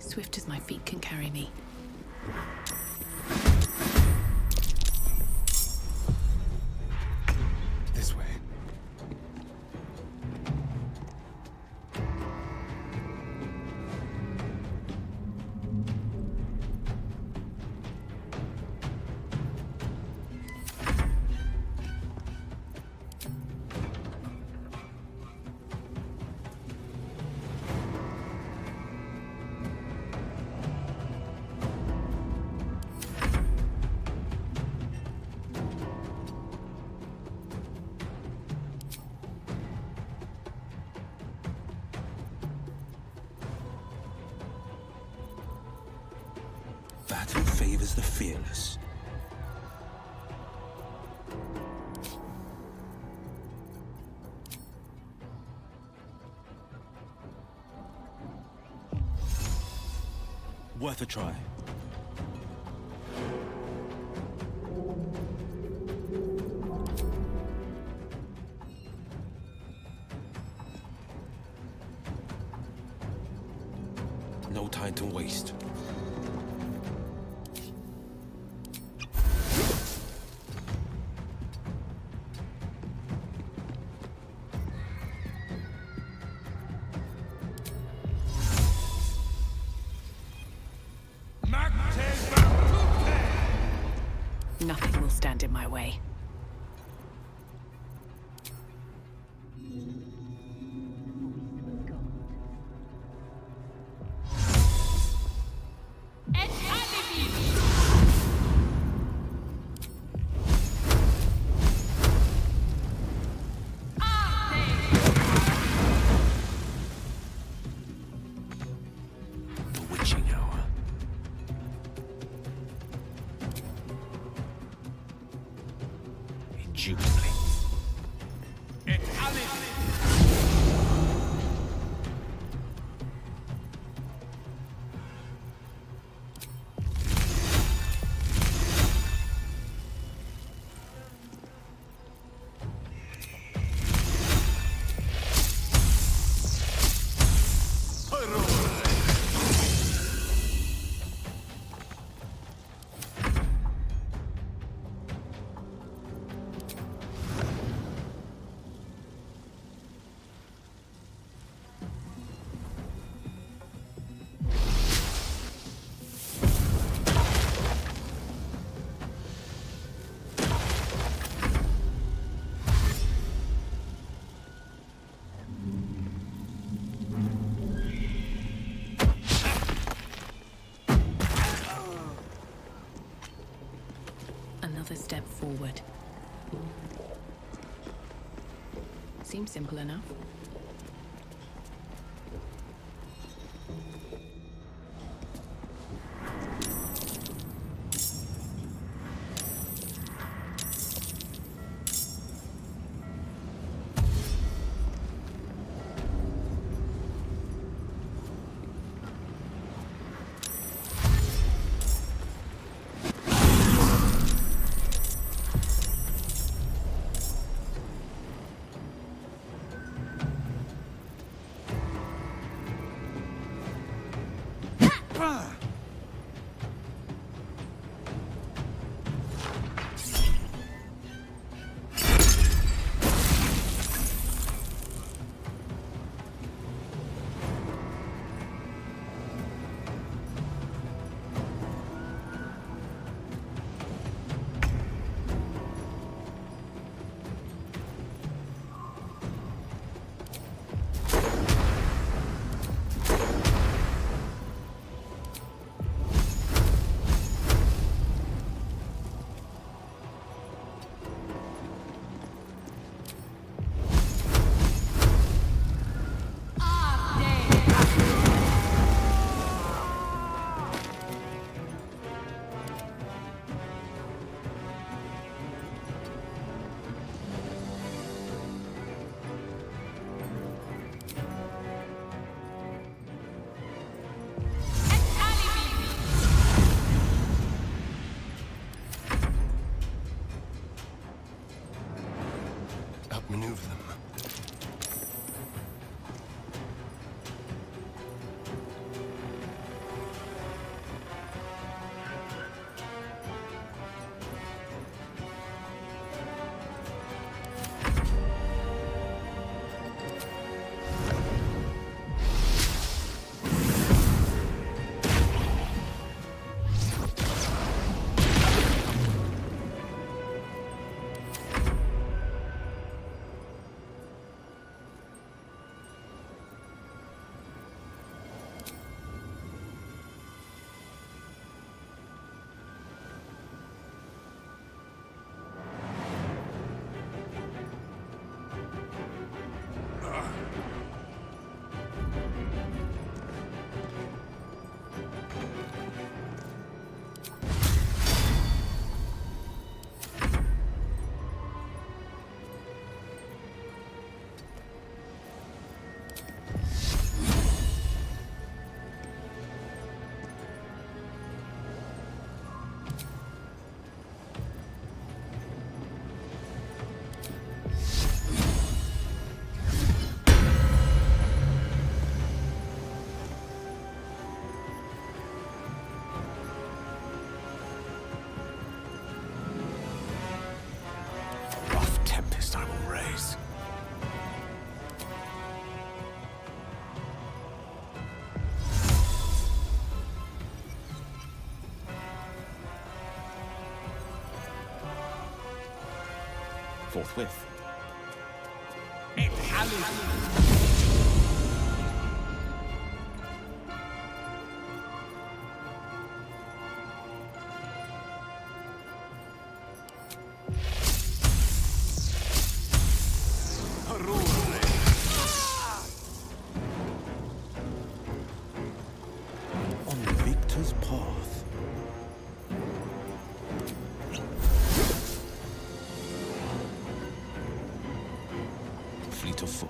Swift as my feet can carry me. This way. Battle favors the fearless. Worth a try. No time to waste. Nothing will stand in my way. The witching hour. Indubitably. Another step forward. Seems simple enough. forthwith. On the victor's path. Fleet of foot.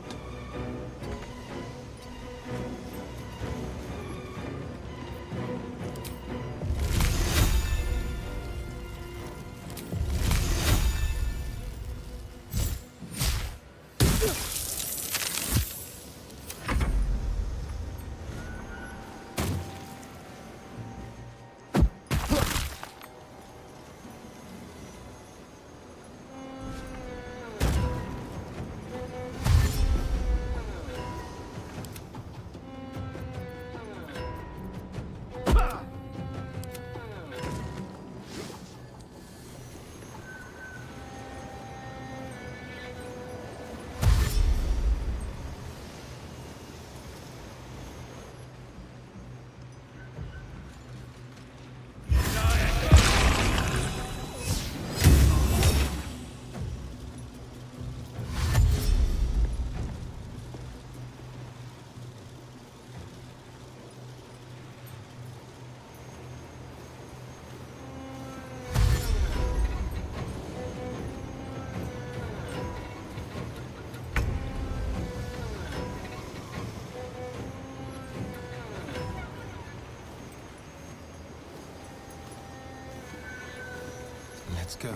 Let's go.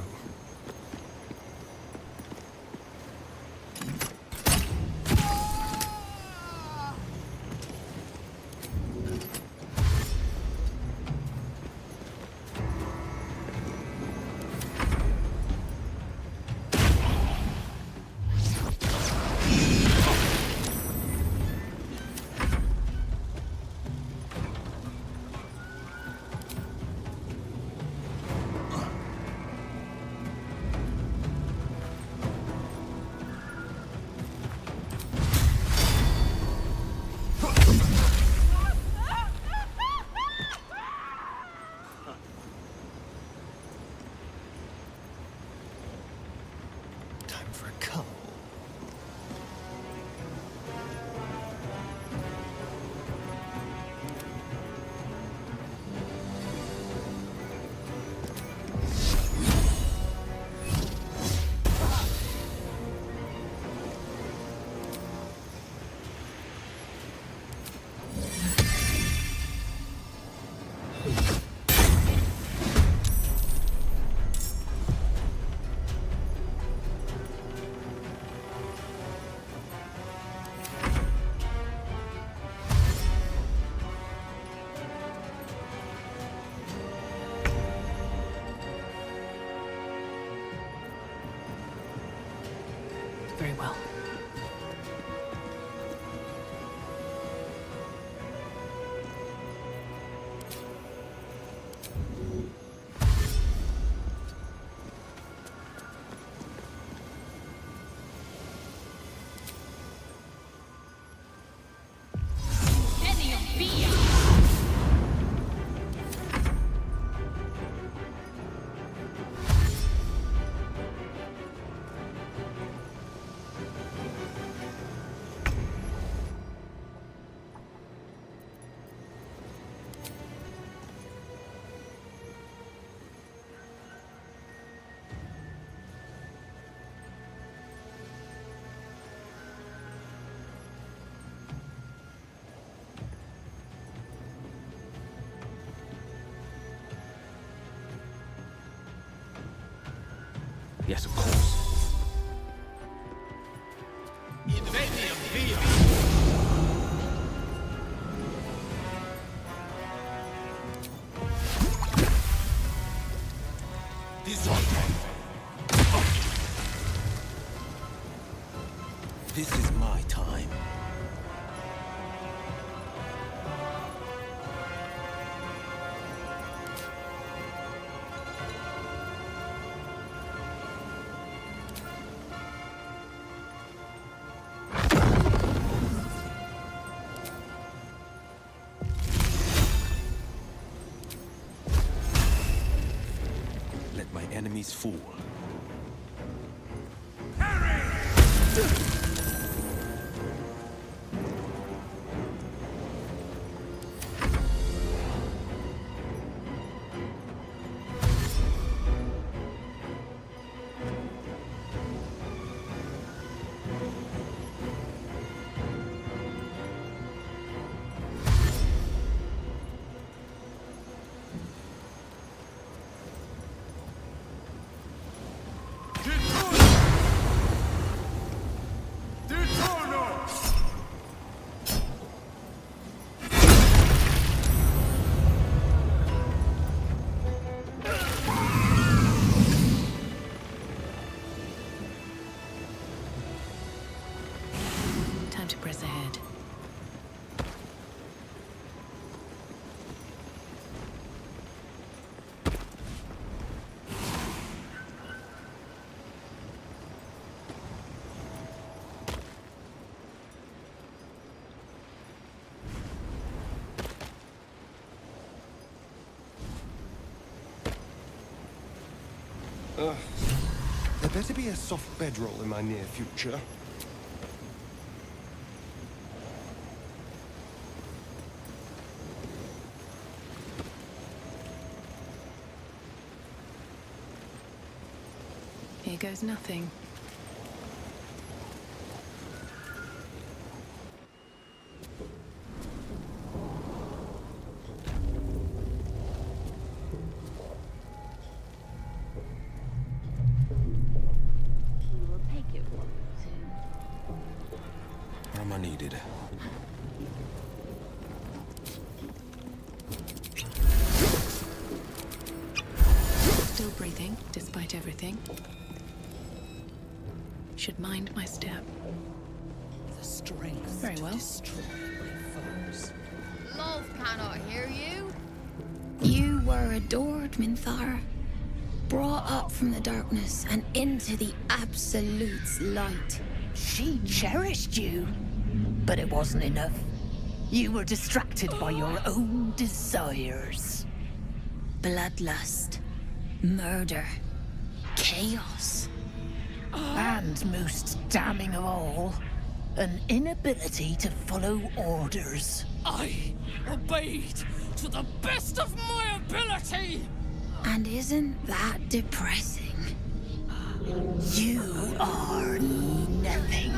Very well. Yes, of course. This is my time. my enemies fall. Time to press ahead. There better be a soft bedroll in my near future. Here goes nothing. Where am I needed? Still breathing, despite everything. Should mind my step. The strength Very well. to destroy my foes. Love cannot hear you. You were adored, Minthar. Brought up from the darkness and into the Absolute's light. She cherished you, but it wasn't enough. You were distracted by your own desires. Bloodlust, murder, chaos. And most damning of all, an inability to follow orders. I obeyed to the best of my ability! And isn't that depressing? You are nothing.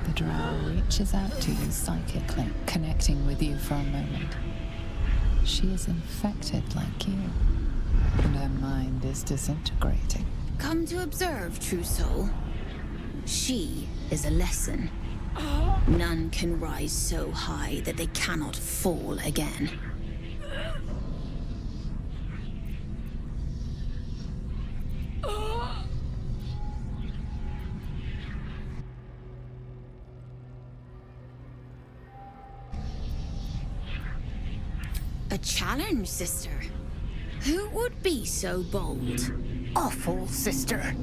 The drow reaches out to you psychically, connecting with you for a moment. She is infected like you, and her mind is disintegrating. Come to observe, true soul. She is a lesson. None can rise so high that they cannot fall again. A challenge, sister. Who would be so bold? Awful, sister.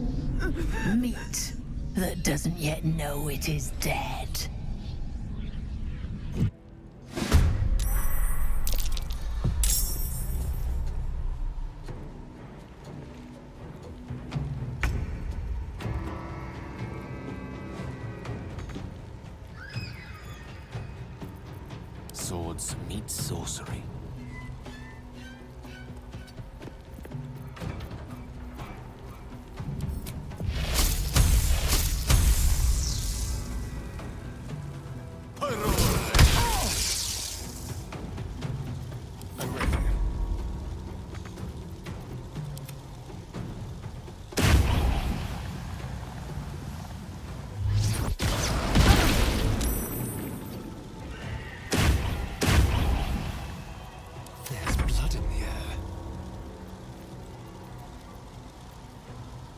Meat that doesn't yet know it is dead. Swords meet sorcery.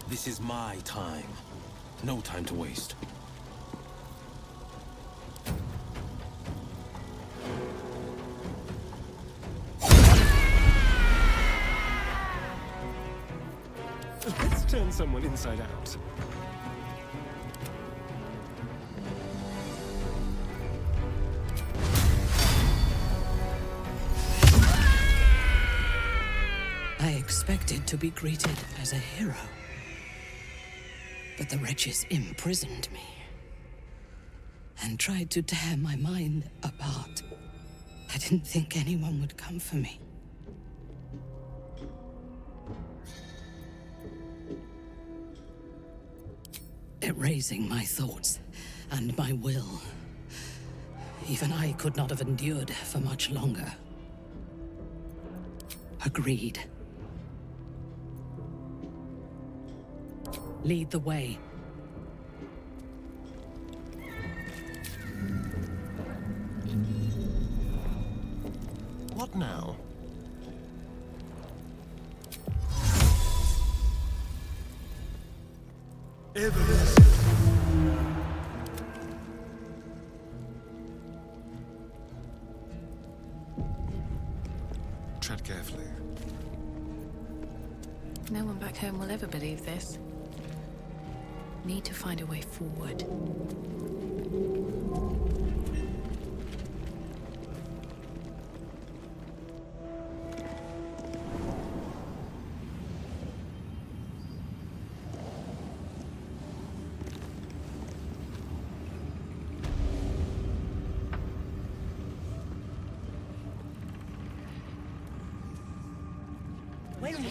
This is my time. No time to waste. Let's turn someone inside out. I expected to be greeted as a hero. But the wretches imprisoned me and tried to tear my mind apart. I didn't think anyone would come for me. Erasing my thoughts and my will. Even I could not have endured for much longer. Agreed. Lead the way. What now? Tread carefully. No one back home will ever believe this. Need to find a way forward. Where are you?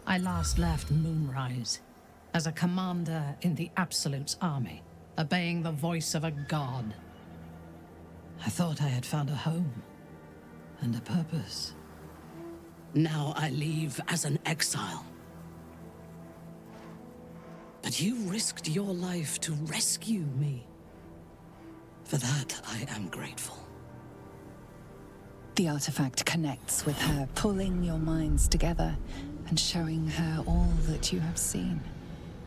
I last left Moonrise as a commander in the Absolute's army, obeying the voice of a god. I thought I had found a home and a purpose. Now I leave as an exile. But you risked your life to rescue me. For that, I am grateful. The artifact connects with her, pulling your minds together and showing her all that you have seen.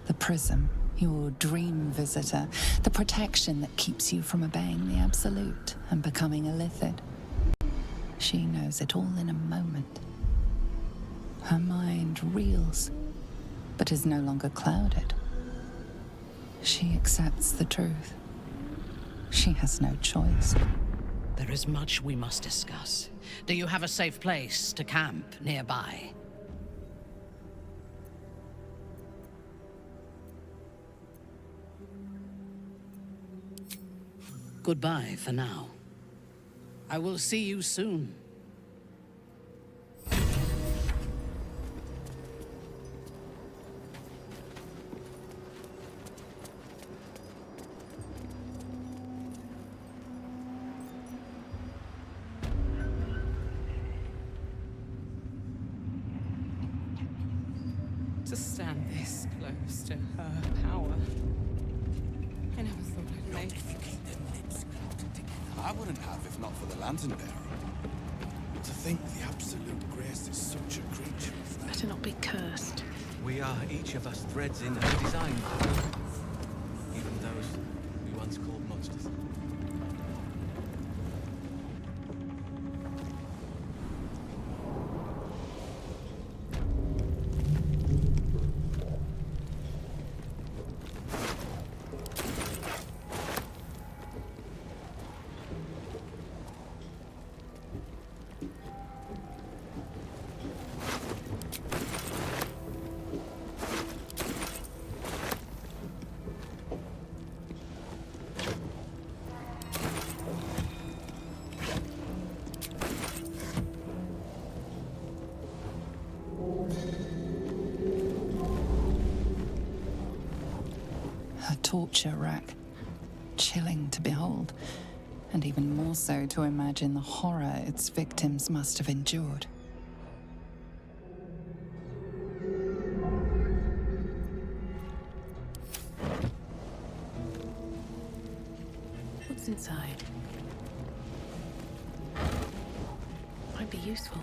The prism, your dream visitor, the protection that keeps you from obeying the Absolute and becoming a Lithid. She knows it all in a moment. Her mind reels, but is no longer clouded. She accepts the truth. She has no choice. There is much we must discuss. Do you have a safe place to camp nearby? Goodbye for now. I will see you soon. To stand this close to her power. I never thought I'd make it. I wouldn't have if not for the Lantern Bearer. To think the Absolute graced is such a creature. Better not be cursed. We are each of us threads in her design. Even those we once called monsters. Torture rack. Chilling to behold, and even more so to imagine the horror its victims must have endured. What's inside? useful.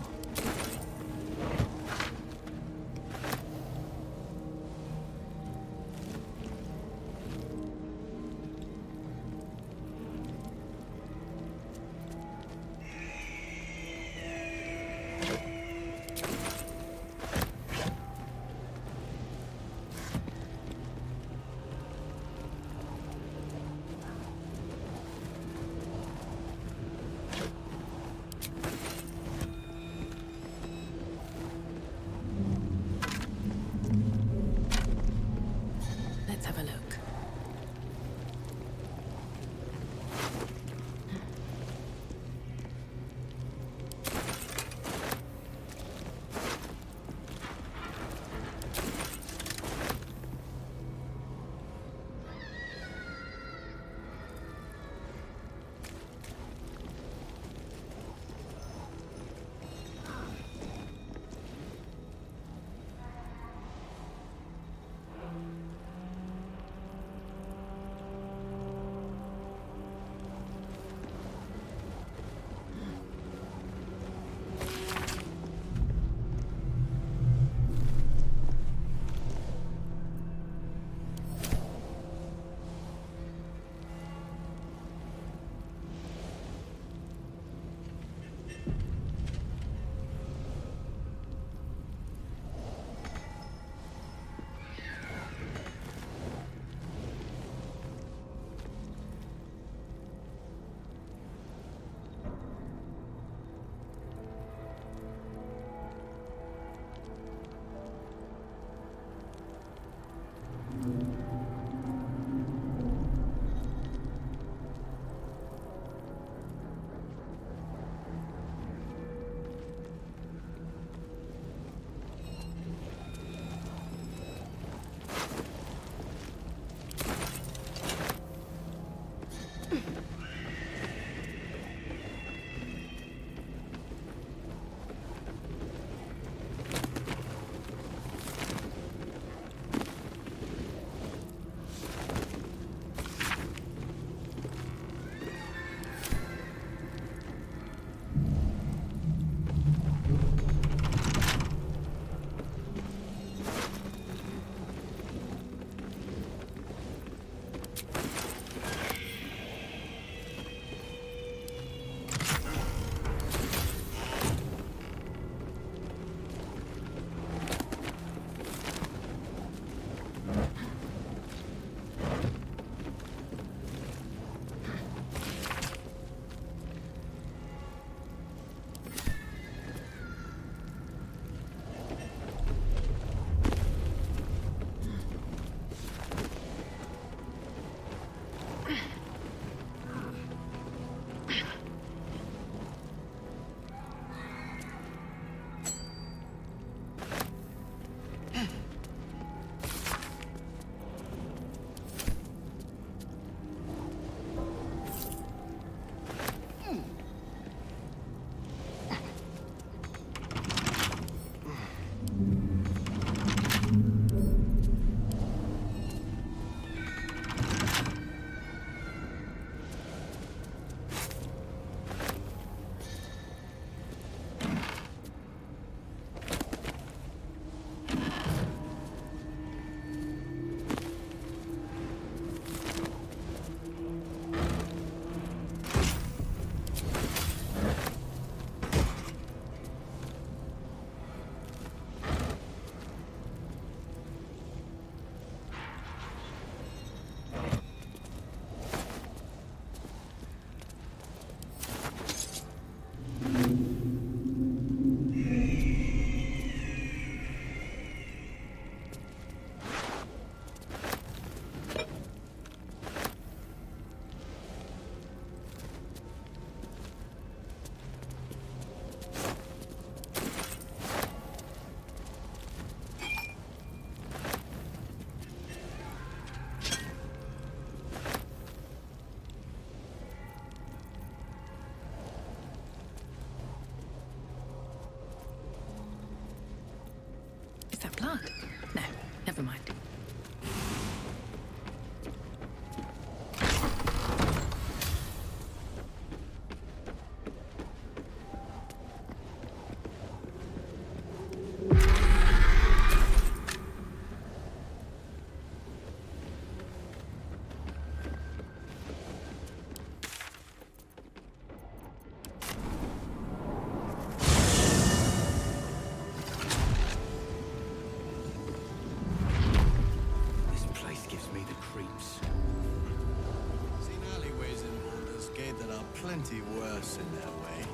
plenty worse in their way.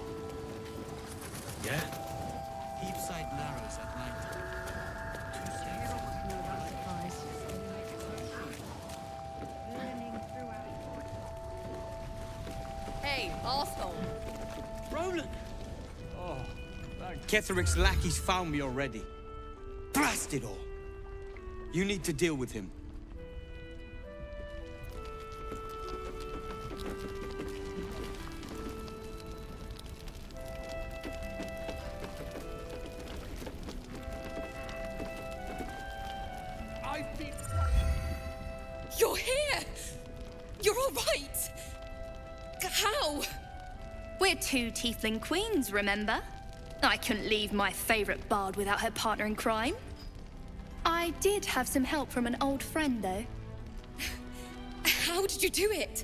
Yeah? Heapside Narrows at night. Hey, arsehole. Roland! Oh, thank Ketheric's lackeys found me already. Blast it all! You need to deal with him. I've been... You're here! You're all right! How? We're two tiefling queens, remember? I couldn't leave my favorite bard without her partner in crime. I did have some help from an old friend, though. How did you do it?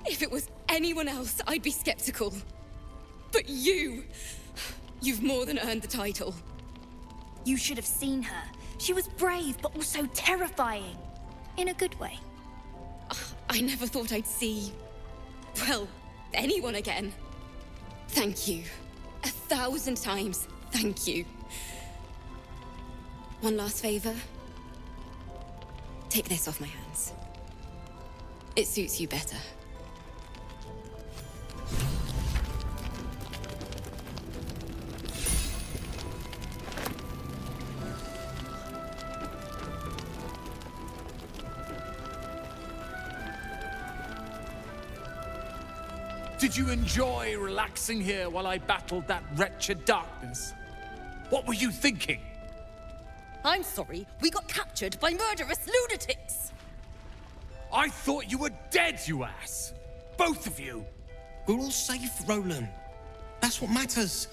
If it was anyone else, I'd be skeptical. But you've more than earned the title. You should have seen her. She was brave, but also terrifying. In a good way. I never thought I'd see, well, anyone again. Thank you. 1,000 times, thank you. One last favor. Take this off my hands. It suits you better. Did you enjoy relaxing here while I battled that wretched darkness? What were you thinking? I'm sorry, we got captured by murderous lunatics! I thought you were dead, you ass! Both of you! We're all safe, Roland. That's what matters.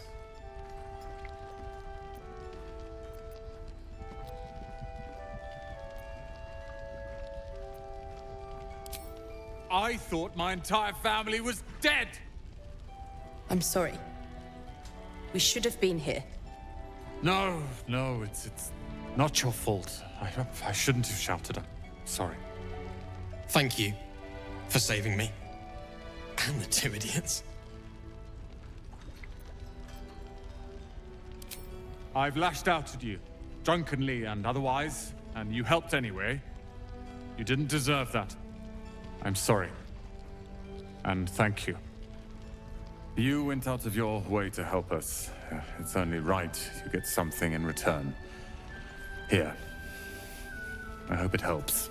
I thought my entire family was dead! I'm sorry. We should have been here. No, it's not your fault. I shouldn't have shouted. I'm sorry. Thank you for saving me. And the two idiots. I've lashed out at you, drunkenly and otherwise, and you helped anyway. You didn't deserve that. I'm sorry. And thank you. You went out of your way to help us. It's only right you get something in return. Here. I hope it helps.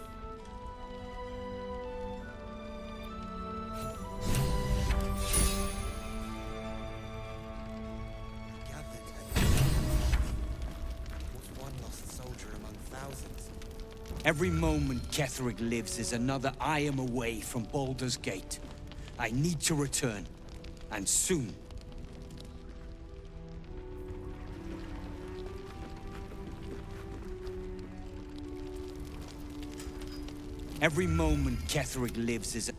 Every moment Ketheric lives is another I am away from Baldur's Gate. I need to return, and soon. Every moment Ketheric lives is...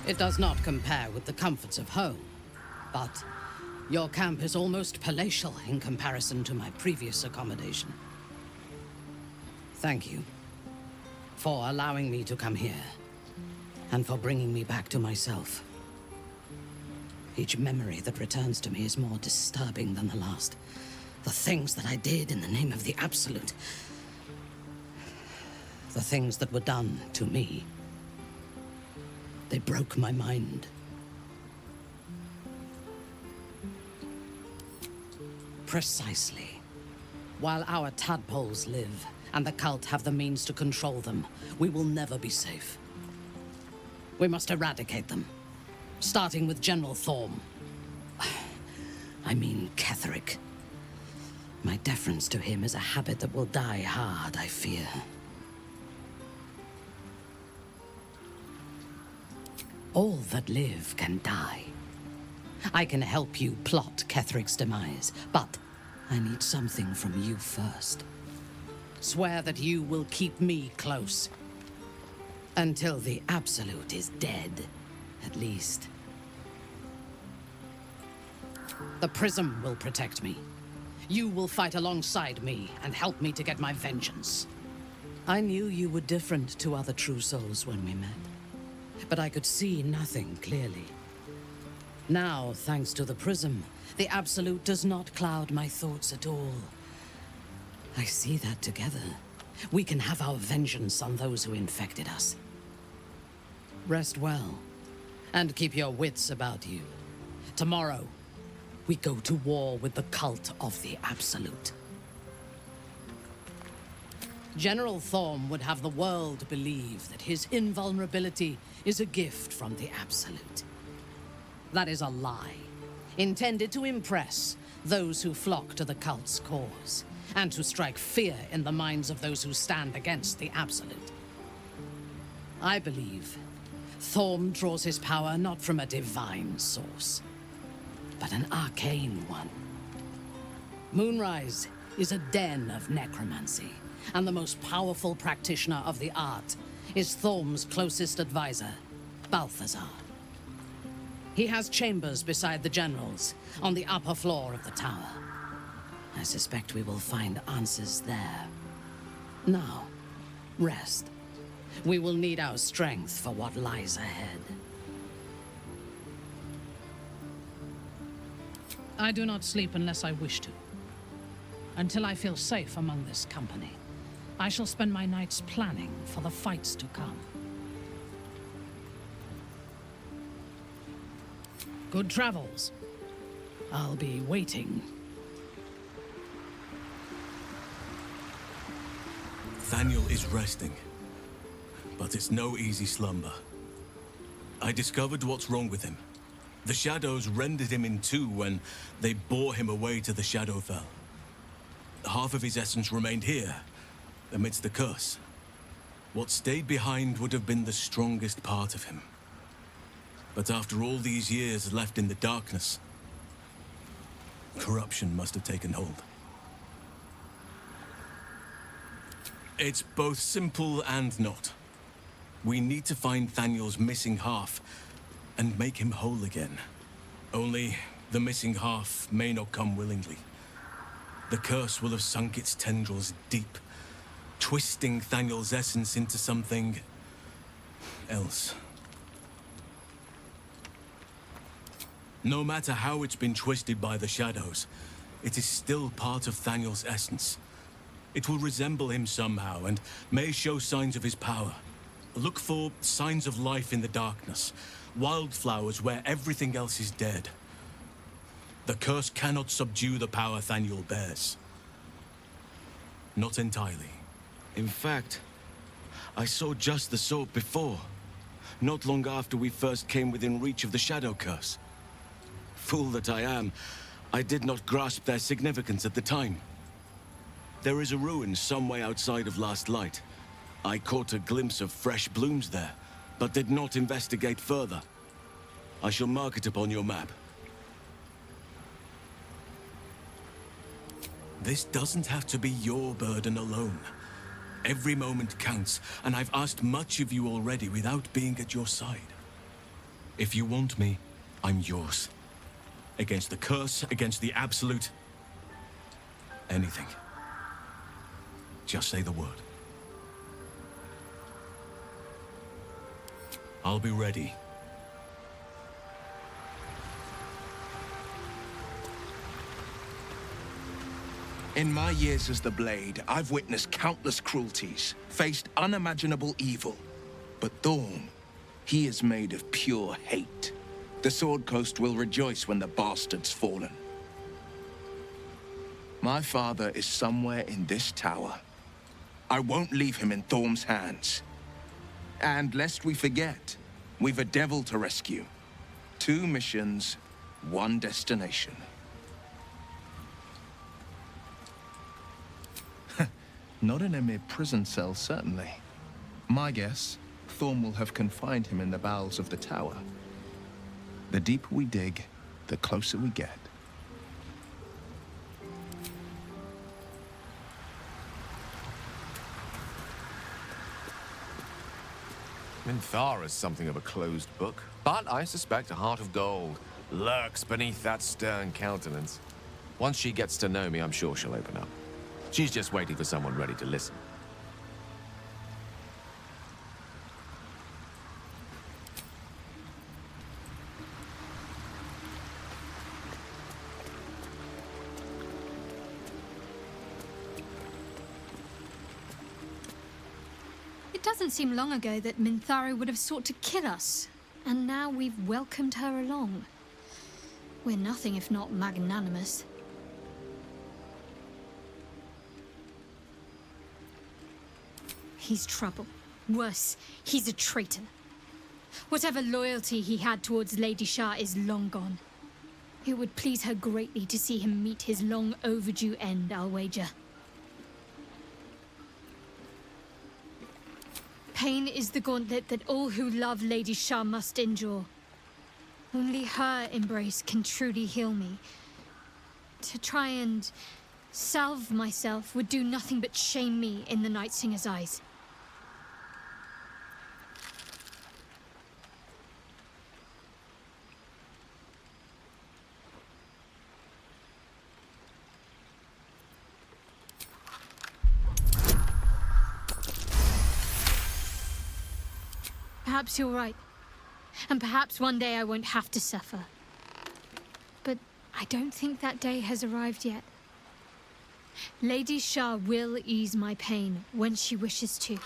It does not compare with the comforts of home, but your camp is almost palatial in comparison to my previous accommodation. Thank you for allowing me to come here, and for bringing me back to myself. Each memory that returns to me is more disturbing than the last. The things that I did in the name of the Absolute. The things that were done to me. They broke my mind. Precisely. While our tadpoles live, and the cult have the means to control them, we will never be safe. We must eradicate them. Starting with General Thorm. I mean Ketheric. My deference to him is a habit that will die hard, I fear. All that live can die. I can help you plot Ketheric's demise, but I need something from you first. Swear that you will keep me close. Until the Absolute is dead, at least. The Prism will protect me. You will fight alongside me and help me to get my vengeance. I knew you were different to other true souls when we met, but I could see nothing clearly. Now, thanks to the Prism, the Absolute does not cloud my thoughts at all. I see that together, we can have our vengeance on those who infected us. Rest well, and keep your wits about you. Tomorrow, we go to war with the cult of the Absolute. General Thorm would have the world believe that his invulnerability is a gift from the Absolute. That is a lie, intended to impress those who flock to the cult's cause, and to strike fear in the minds of those who stand against the Absolute. I believe Thorm draws his power not from a divine source, but an arcane one. Moonrise is a den of necromancy, and the most powerful practitioner of the art is Thorm's closest advisor, Balthazar. He has chambers beside the generals, on the upper floor of the tower. I suspect we will find answers there. Now, rest. We will need our strength for what lies ahead. I do not sleep unless I wish to. Until I feel safe among this company, I shall spend my nights planning for the fights to come. Good travels. I'll be waiting. Thaniel is resting, but it's no easy slumber. I discovered what's wrong with him. The shadows rendered him in two when they bore him away to the Shadowfell. Half of his essence remained here, amidst the curse. What stayed behind would have been the strongest part of him. But after all these years left in the darkness, corruption must have taken hold. It's both simple and not. We need to find Thaniel's missing half and make him whole again. Only the missing half may not come willingly. The curse will have sunk its tendrils deep, twisting Thaniel's essence into something else. No matter how it's been twisted by the shadows, it is still part of Thaniel's essence. It will resemble him somehow and may show signs of his power. Look for signs of life in the darkness, wildflowers where everything else is dead. The curse cannot subdue the power Thaniel bears. Not entirely. In fact, I saw just the sort before, not long after we first came within reach of the Shadow Curse. Fool that I am, I did not grasp their significance at the time. There is a ruin some way outside of Last Light. I caught a glimpse of fresh blooms there, but did not investigate further. I shall mark it upon your map. This doesn't have to be your burden alone. Every moment counts, and I've asked much of you already without being at your side. If you want me, I'm yours. Against the curse, against the Absolute, anything. Just say the word. I'll be ready. In my years as the Blade, I've witnessed countless cruelties, faced unimaginable evil. But Thorm, he is made of pure hate. The Sword Coast will rejoice when the bastard's fallen. My father is somewhere in this tower. I won't leave him in Thorm's hands. And lest we forget, We've a devil to rescue. 2 missions, 1 destination. Not in a mere prison cell, certainly. My guess, Thorm will have confined him in the bowels of the tower. The deeper we dig, the closer we get. Minthara's something of a closed book, but I suspect a heart of gold lurks beneath that stern countenance. Once she gets to know me, I'm sure she'll open up. She's just waiting for someone ready to listen. It doesn't seem long ago that Minthara would have sought to kill us, and now we've welcomed her along. We're nothing if not magnanimous. He's trouble. Worse, he's a traitor. Whatever loyalty he had towards Lady Shah is long gone. It would please her greatly to see him meet his long overdue end, I'll wager. Pain is the gauntlet that all who love Lady Shah must endure. Only her embrace can truly heal me. To try and salve myself would do nothing but shame me in the Night Singer's eyes. Perhaps you're right. And perhaps one day I won't have to suffer. But I don't think that day has arrived yet. Lady Shah will ease my pain when she wishes to.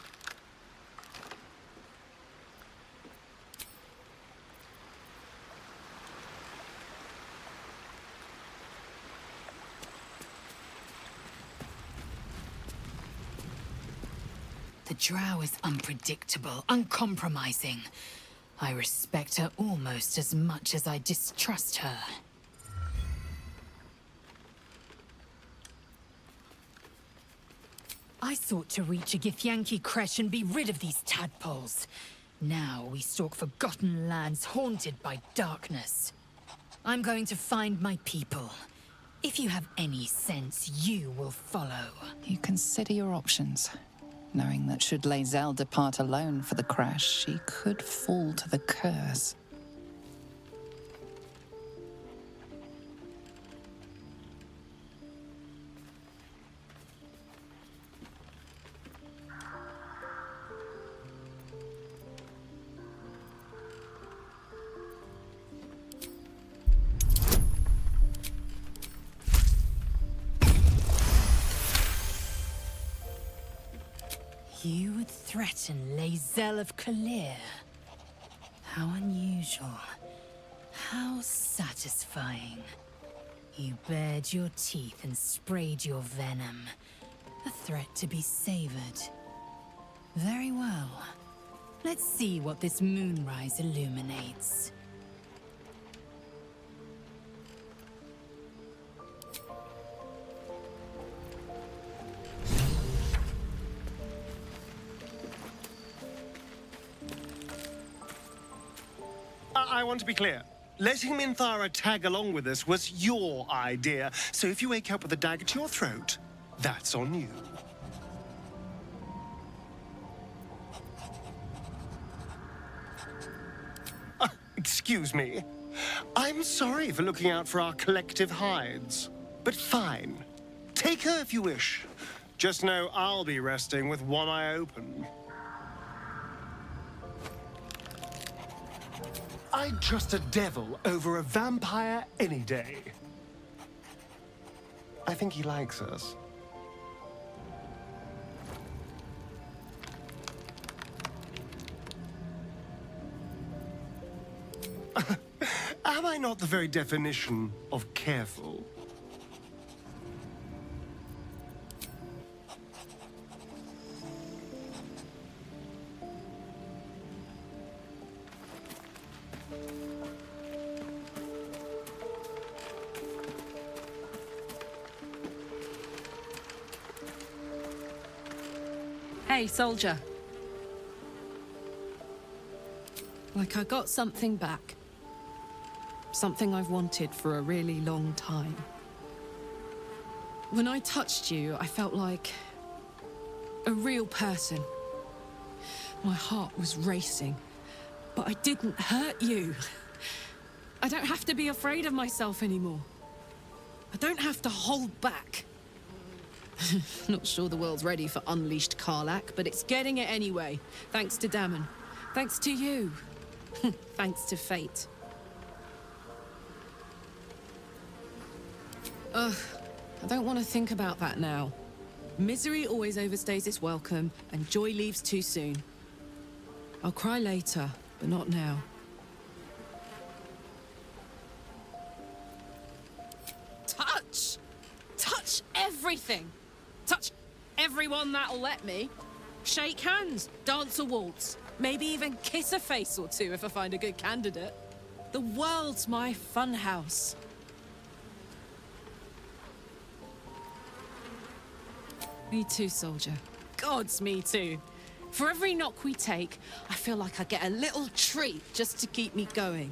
The Drow is unpredictable, uncompromising. I respect her almost as much as I distrust her. I sought to reach a Githyanki creche and be rid of these tadpoles. Now we stalk forgotten lands haunted by darkness. I'm going to find my people. If you have any sense, you will follow. You consider your options, knowing that should Lae'zel depart alone for the crash, she could fall to the curse. You would threaten Lae'zel of Kalir. How unusual. How satisfying. You bared your teeth and sprayed your venom. A threat to be savored. Very well. Let's see what this moonrise illuminates. I want to be clear. Letting Minthara tag along with us was your idea, so if you wake up with a dagger to your throat, that's on you. Excuse me. I'm sorry for looking out for our collective hides, but fine. Take her if you wish. Just know I'll be resting with one eye open. I'd trust a devil over a vampire any day. I think he likes us. Am I not the very definition of careful? Hey, soldier. Like I got something back. Something I've wanted for a really long time. When I touched you, I felt like a real person. My heart was racing, but I didn't hurt you. I don't have to be afraid of myself anymore. I don't have to hold back. Not sure the world's ready for unleashed Karlach, but it's getting it anyway. Thanks to Dammon. Thanks to you. Thanks to fate. Ugh, I don't want to think about that now. Misery always overstays its welcome, and joy leaves too soon. I'll cry later, but not now. Touch! Touch everything! Touch everyone that'll let me. Shake hands, dance a waltz, maybe even kiss a face or two if I find a good candidate. The world's my funhouse. Me too, soldier. Gods, me too. For every knock we take, I feel like I get a little treat just to keep me going.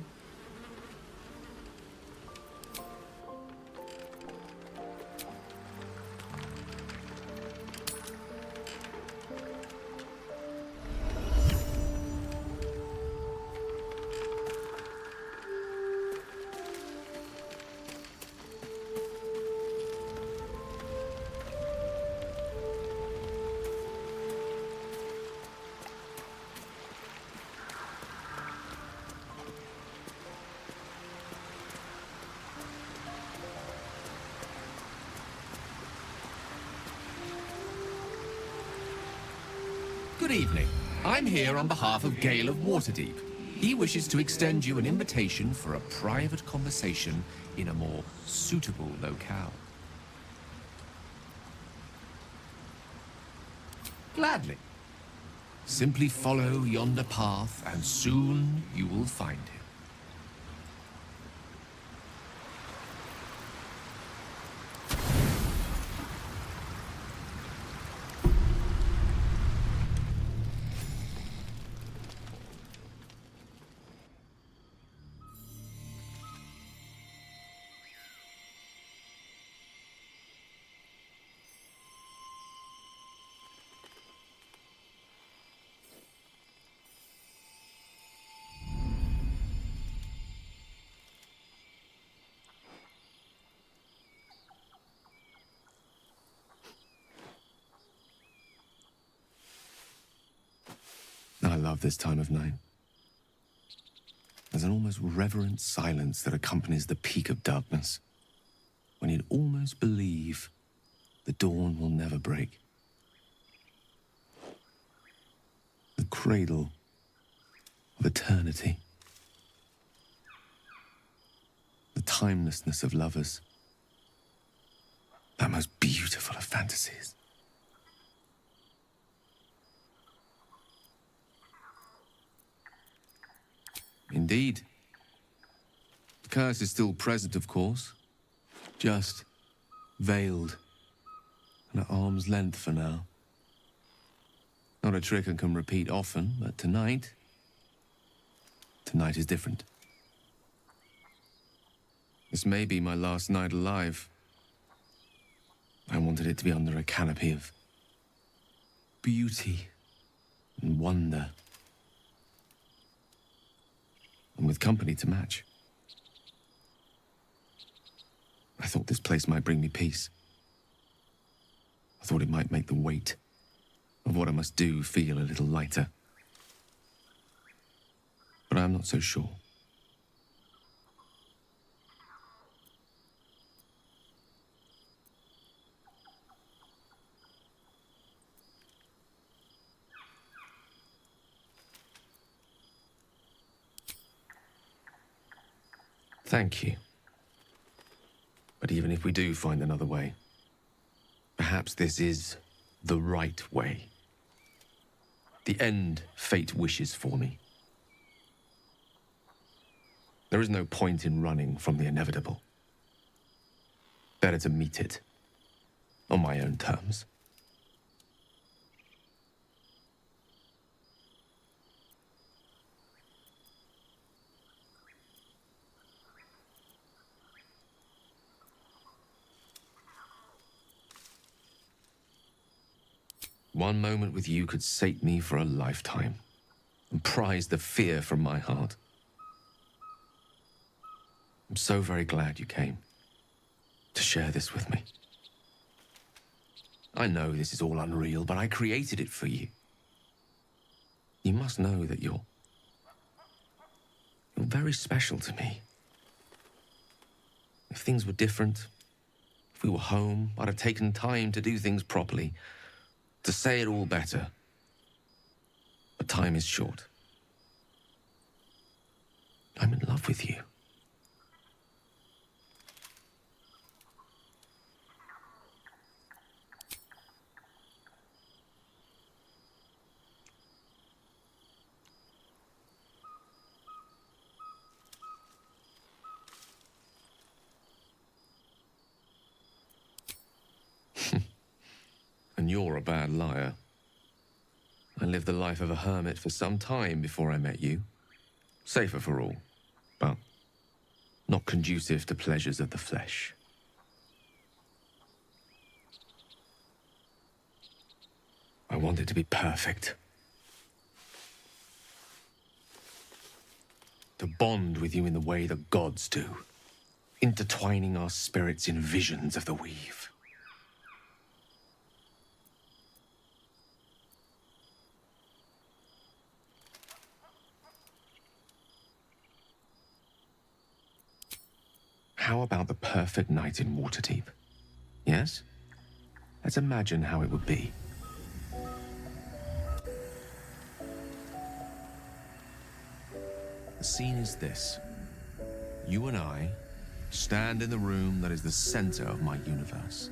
Good evening. I'm here on behalf of Gale of Waterdeep. He wishes to extend you an invitation for a private conversation in a more suitable locale. Gladly. Simply follow yonder path, and soon you will find him. I love this time of night. There's an almost reverent silence that accompanies the peak of darkness, when you'd almost believe the dawn will never break. The cradle of eternity. The timelessness of lovers. That most beautiful of fantasies. Indeed. The curse is still present, of course. Just veiled and at arm's length for now. Not a trick I can repeat often, but tonight is different. This may be my last night alive. I wanted it to be under a canopy of beauty and wonder. And with company to match. I thought this place might bring me peace. I thought it might make the weight of what I must do feel a little lighter. But I'm not so sure. Thank you. But even if we do find another way, perhaps this is the right way. The end fate wishes for me. There is no point in running from the inevitable. Better to meet it on my own terms. one moment with you could sate me for a lifetime and prize the fear from my heart. I'm so very glad you came to share this with me. I know this is all unreal, but I created it for you. You must know that you're very special to me. If things were different, if we were home, I'd have taken time to do things properly, to say it all better. But time is short. I'm in love with you. And you're a bad liar. I lived the life of a hermit for some time before I met you. Safer for all, but not conducive to pleasures of the flesh. I wanted to be perfect. To bond with you in the way the gods do, intertwining our spirits in visions of the weave. How about the perfect night in Waterdeep? Yes? Let's imagine how it would be. The scene is this. You and I stand in the room that is the center of my universe.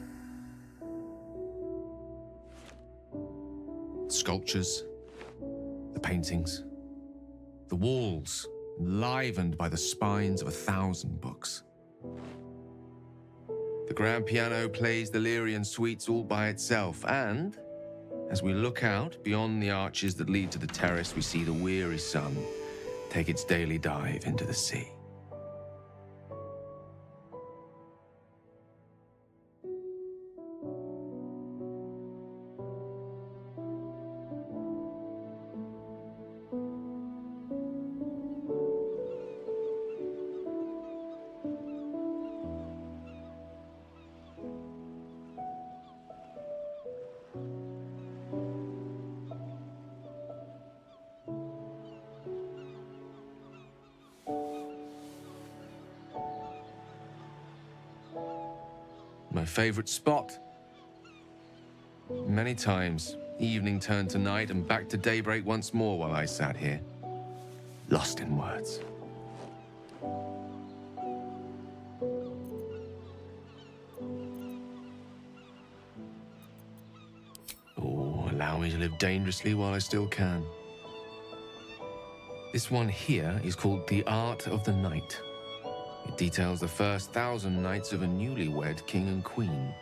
Sculptures, the paintings, the walls enlivened by the spines of 1,000 books. The grand piano plays the Lyrian suites all by itself, and as we look out beyond the arches that lead to the terrace, we see the weary sun take its daily dive into the sea. My favorite spot. Many times, evening turned to night and back to daybreak once more while I sat here, lost in words. Oh, allow me to live dangerously while I still can. This one here is called The Art of the Night. It details the first 1,000 nights of a newlywed king and queen.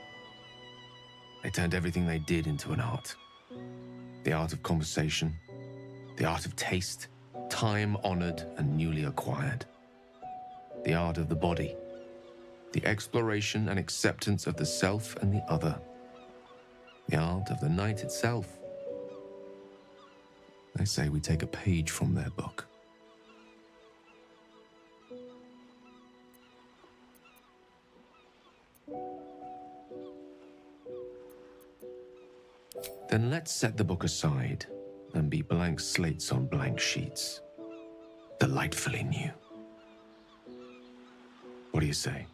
They turned everything they did into an art. The art of conversation, the art of taste, time-honored and newly acquired. The art of the body, the exploration and acceptance of the self and the other. The art of the night itself. They say we take a page from their book. Then let's set the book aside and be blank slates on blank sheets. Delightfully new. What do you say?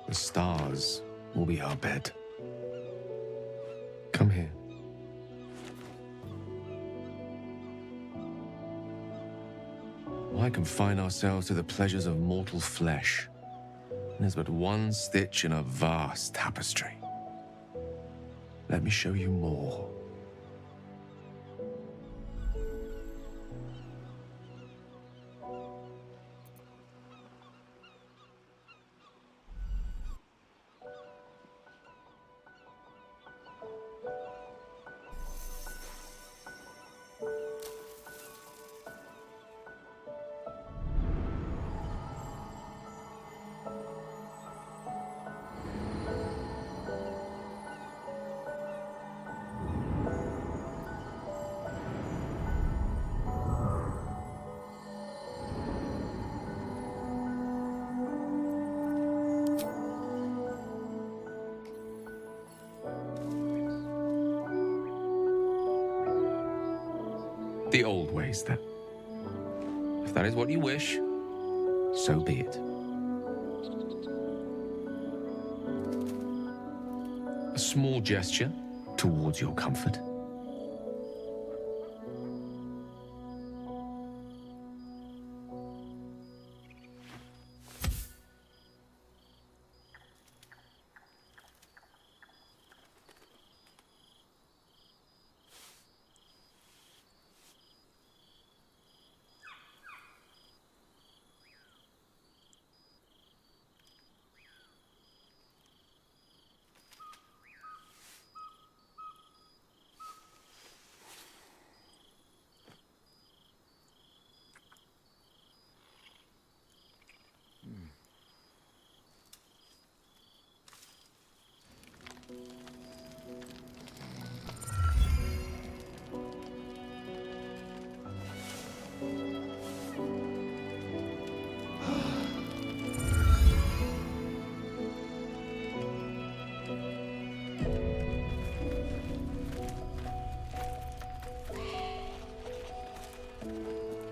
The stars will be our bed. Come here. Why confine ourselves to the pleasures of mortal flesh? There's but one stitch in a vast tapestry. Let me show you more. The old ways, then. If that is what you wish, so be it. A small gesture towards your comfort.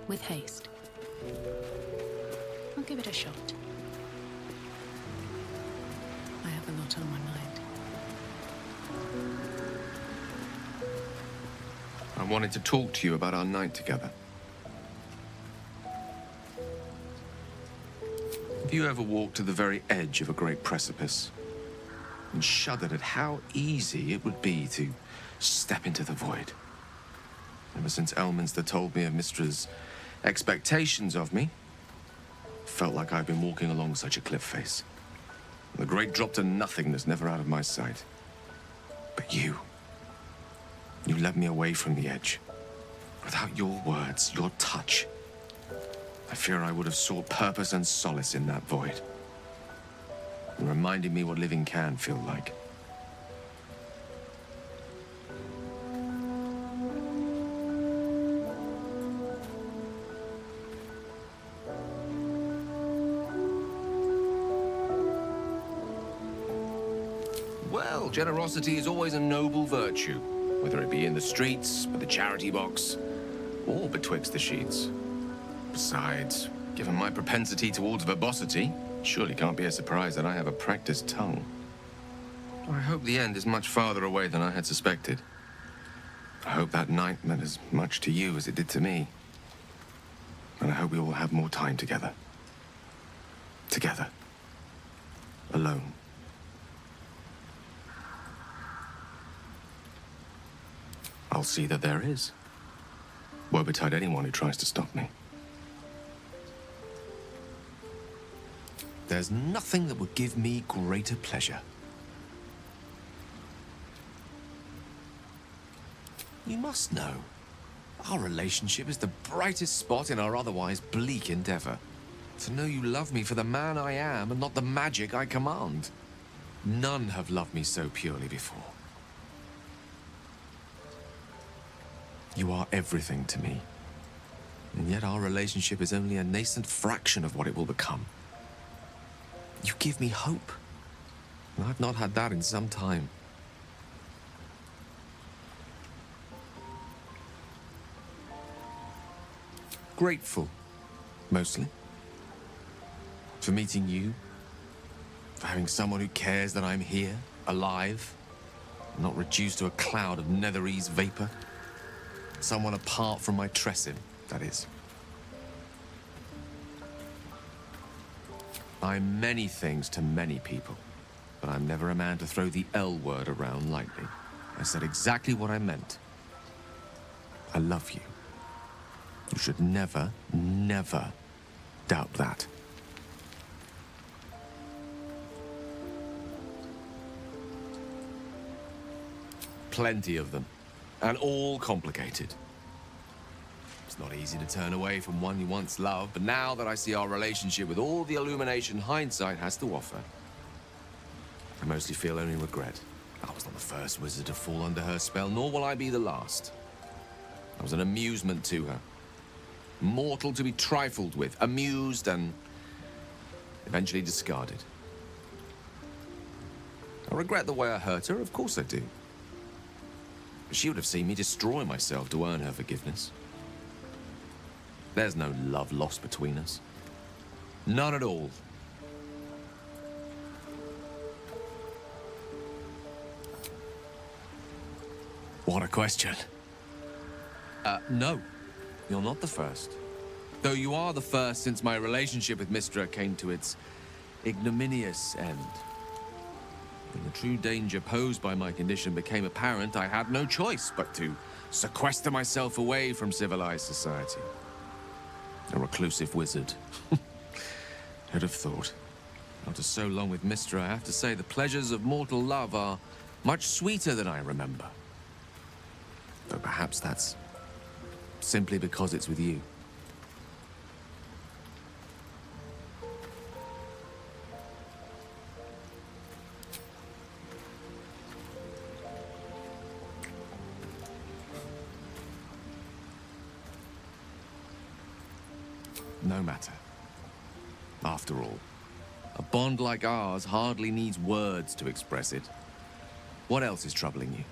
With haste. I'll give it a shot. I have a lot on my mind. I wanted to talk to you about our night together. Have you ever walked to the very edge of a great precipice and shuddered at how easy it would be to step into the void? Ever since Elminster told me of Mistra's expectations of me, felt like I've been walking along such a cliff face. The great drop to nothingness, never out of my sight. But you led me away from the edge. Without your words, your touch, I fear I would have sought purpose and solace in that void. And reminding me what living can feel like. Well, generosity is always a noble virtue, whether it be in the streets, by the charity box, or betwixt the sheets. Besides, given my propensity towards verbosity, it surely can't be a surprise that I have a practiced tongue. I hope the end is much farther away than I had suspected. I hope that night meant as much to you as it did to me. And I hope we will have more time together. Together. Alone. I'll see that there is. Woe betide anyone who tries to stop me. There's nothing that would give me greater pleasure. You must know, our relationship is the brightest spot in our otherwise bleak endeavor. To know you love me for the man I am and not the magic I command. None have loved me so purely before. You are everything to me. And yet our relationship is only a nascent fraction of what it will become. You give me hope. And I've not had that in some time. Grateful, mostly. For meeting you. For having someone who cares that I'm here, alive. Not reduced to a cloud of Netherese vapor. Someone apart from my Tressim, that is. I'm many things to many people, but I'm never a man to throw the L word around lightly. I said exactly what I meant. I love you. You should never, never doubt that. Plenty of them. And all complicated. It's not easy to turn away from one you once loved, but now that I see our relationship with all the illumination hindsight has to offer, I mostly feel only regret. I was not the first wizard to fall under her spell, nor will I be the last. I was an amusement to her. Mortal to be trifled with, amused and eventually discarded. I regret the way I hurt her, of course I do. She would have seen me destroy myself to earn her forgiveness. There's no love lost between us. None at all. What a question. No. You're not the first. Though you are the first since my relationship with Mystra came to its ignominious end. When the true danger posed by my condition became apparent, I had no choice but to sequester myself away from civilized society. A reclusive wizard. Who'd have thought? After so long with Mystra, I have to say the pleasures of mortal love are much sweeter than I remember. Though perhaps that's simply because it's with you. No matter. After all, a bond like ours hardly needs words to express it. What else is troubling you?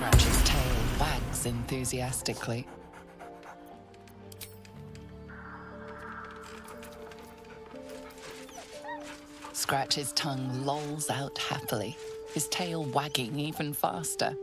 Scratch's tail wags enthusiastically. Scratch's tongue lolls out happily, his tail wagging even faster.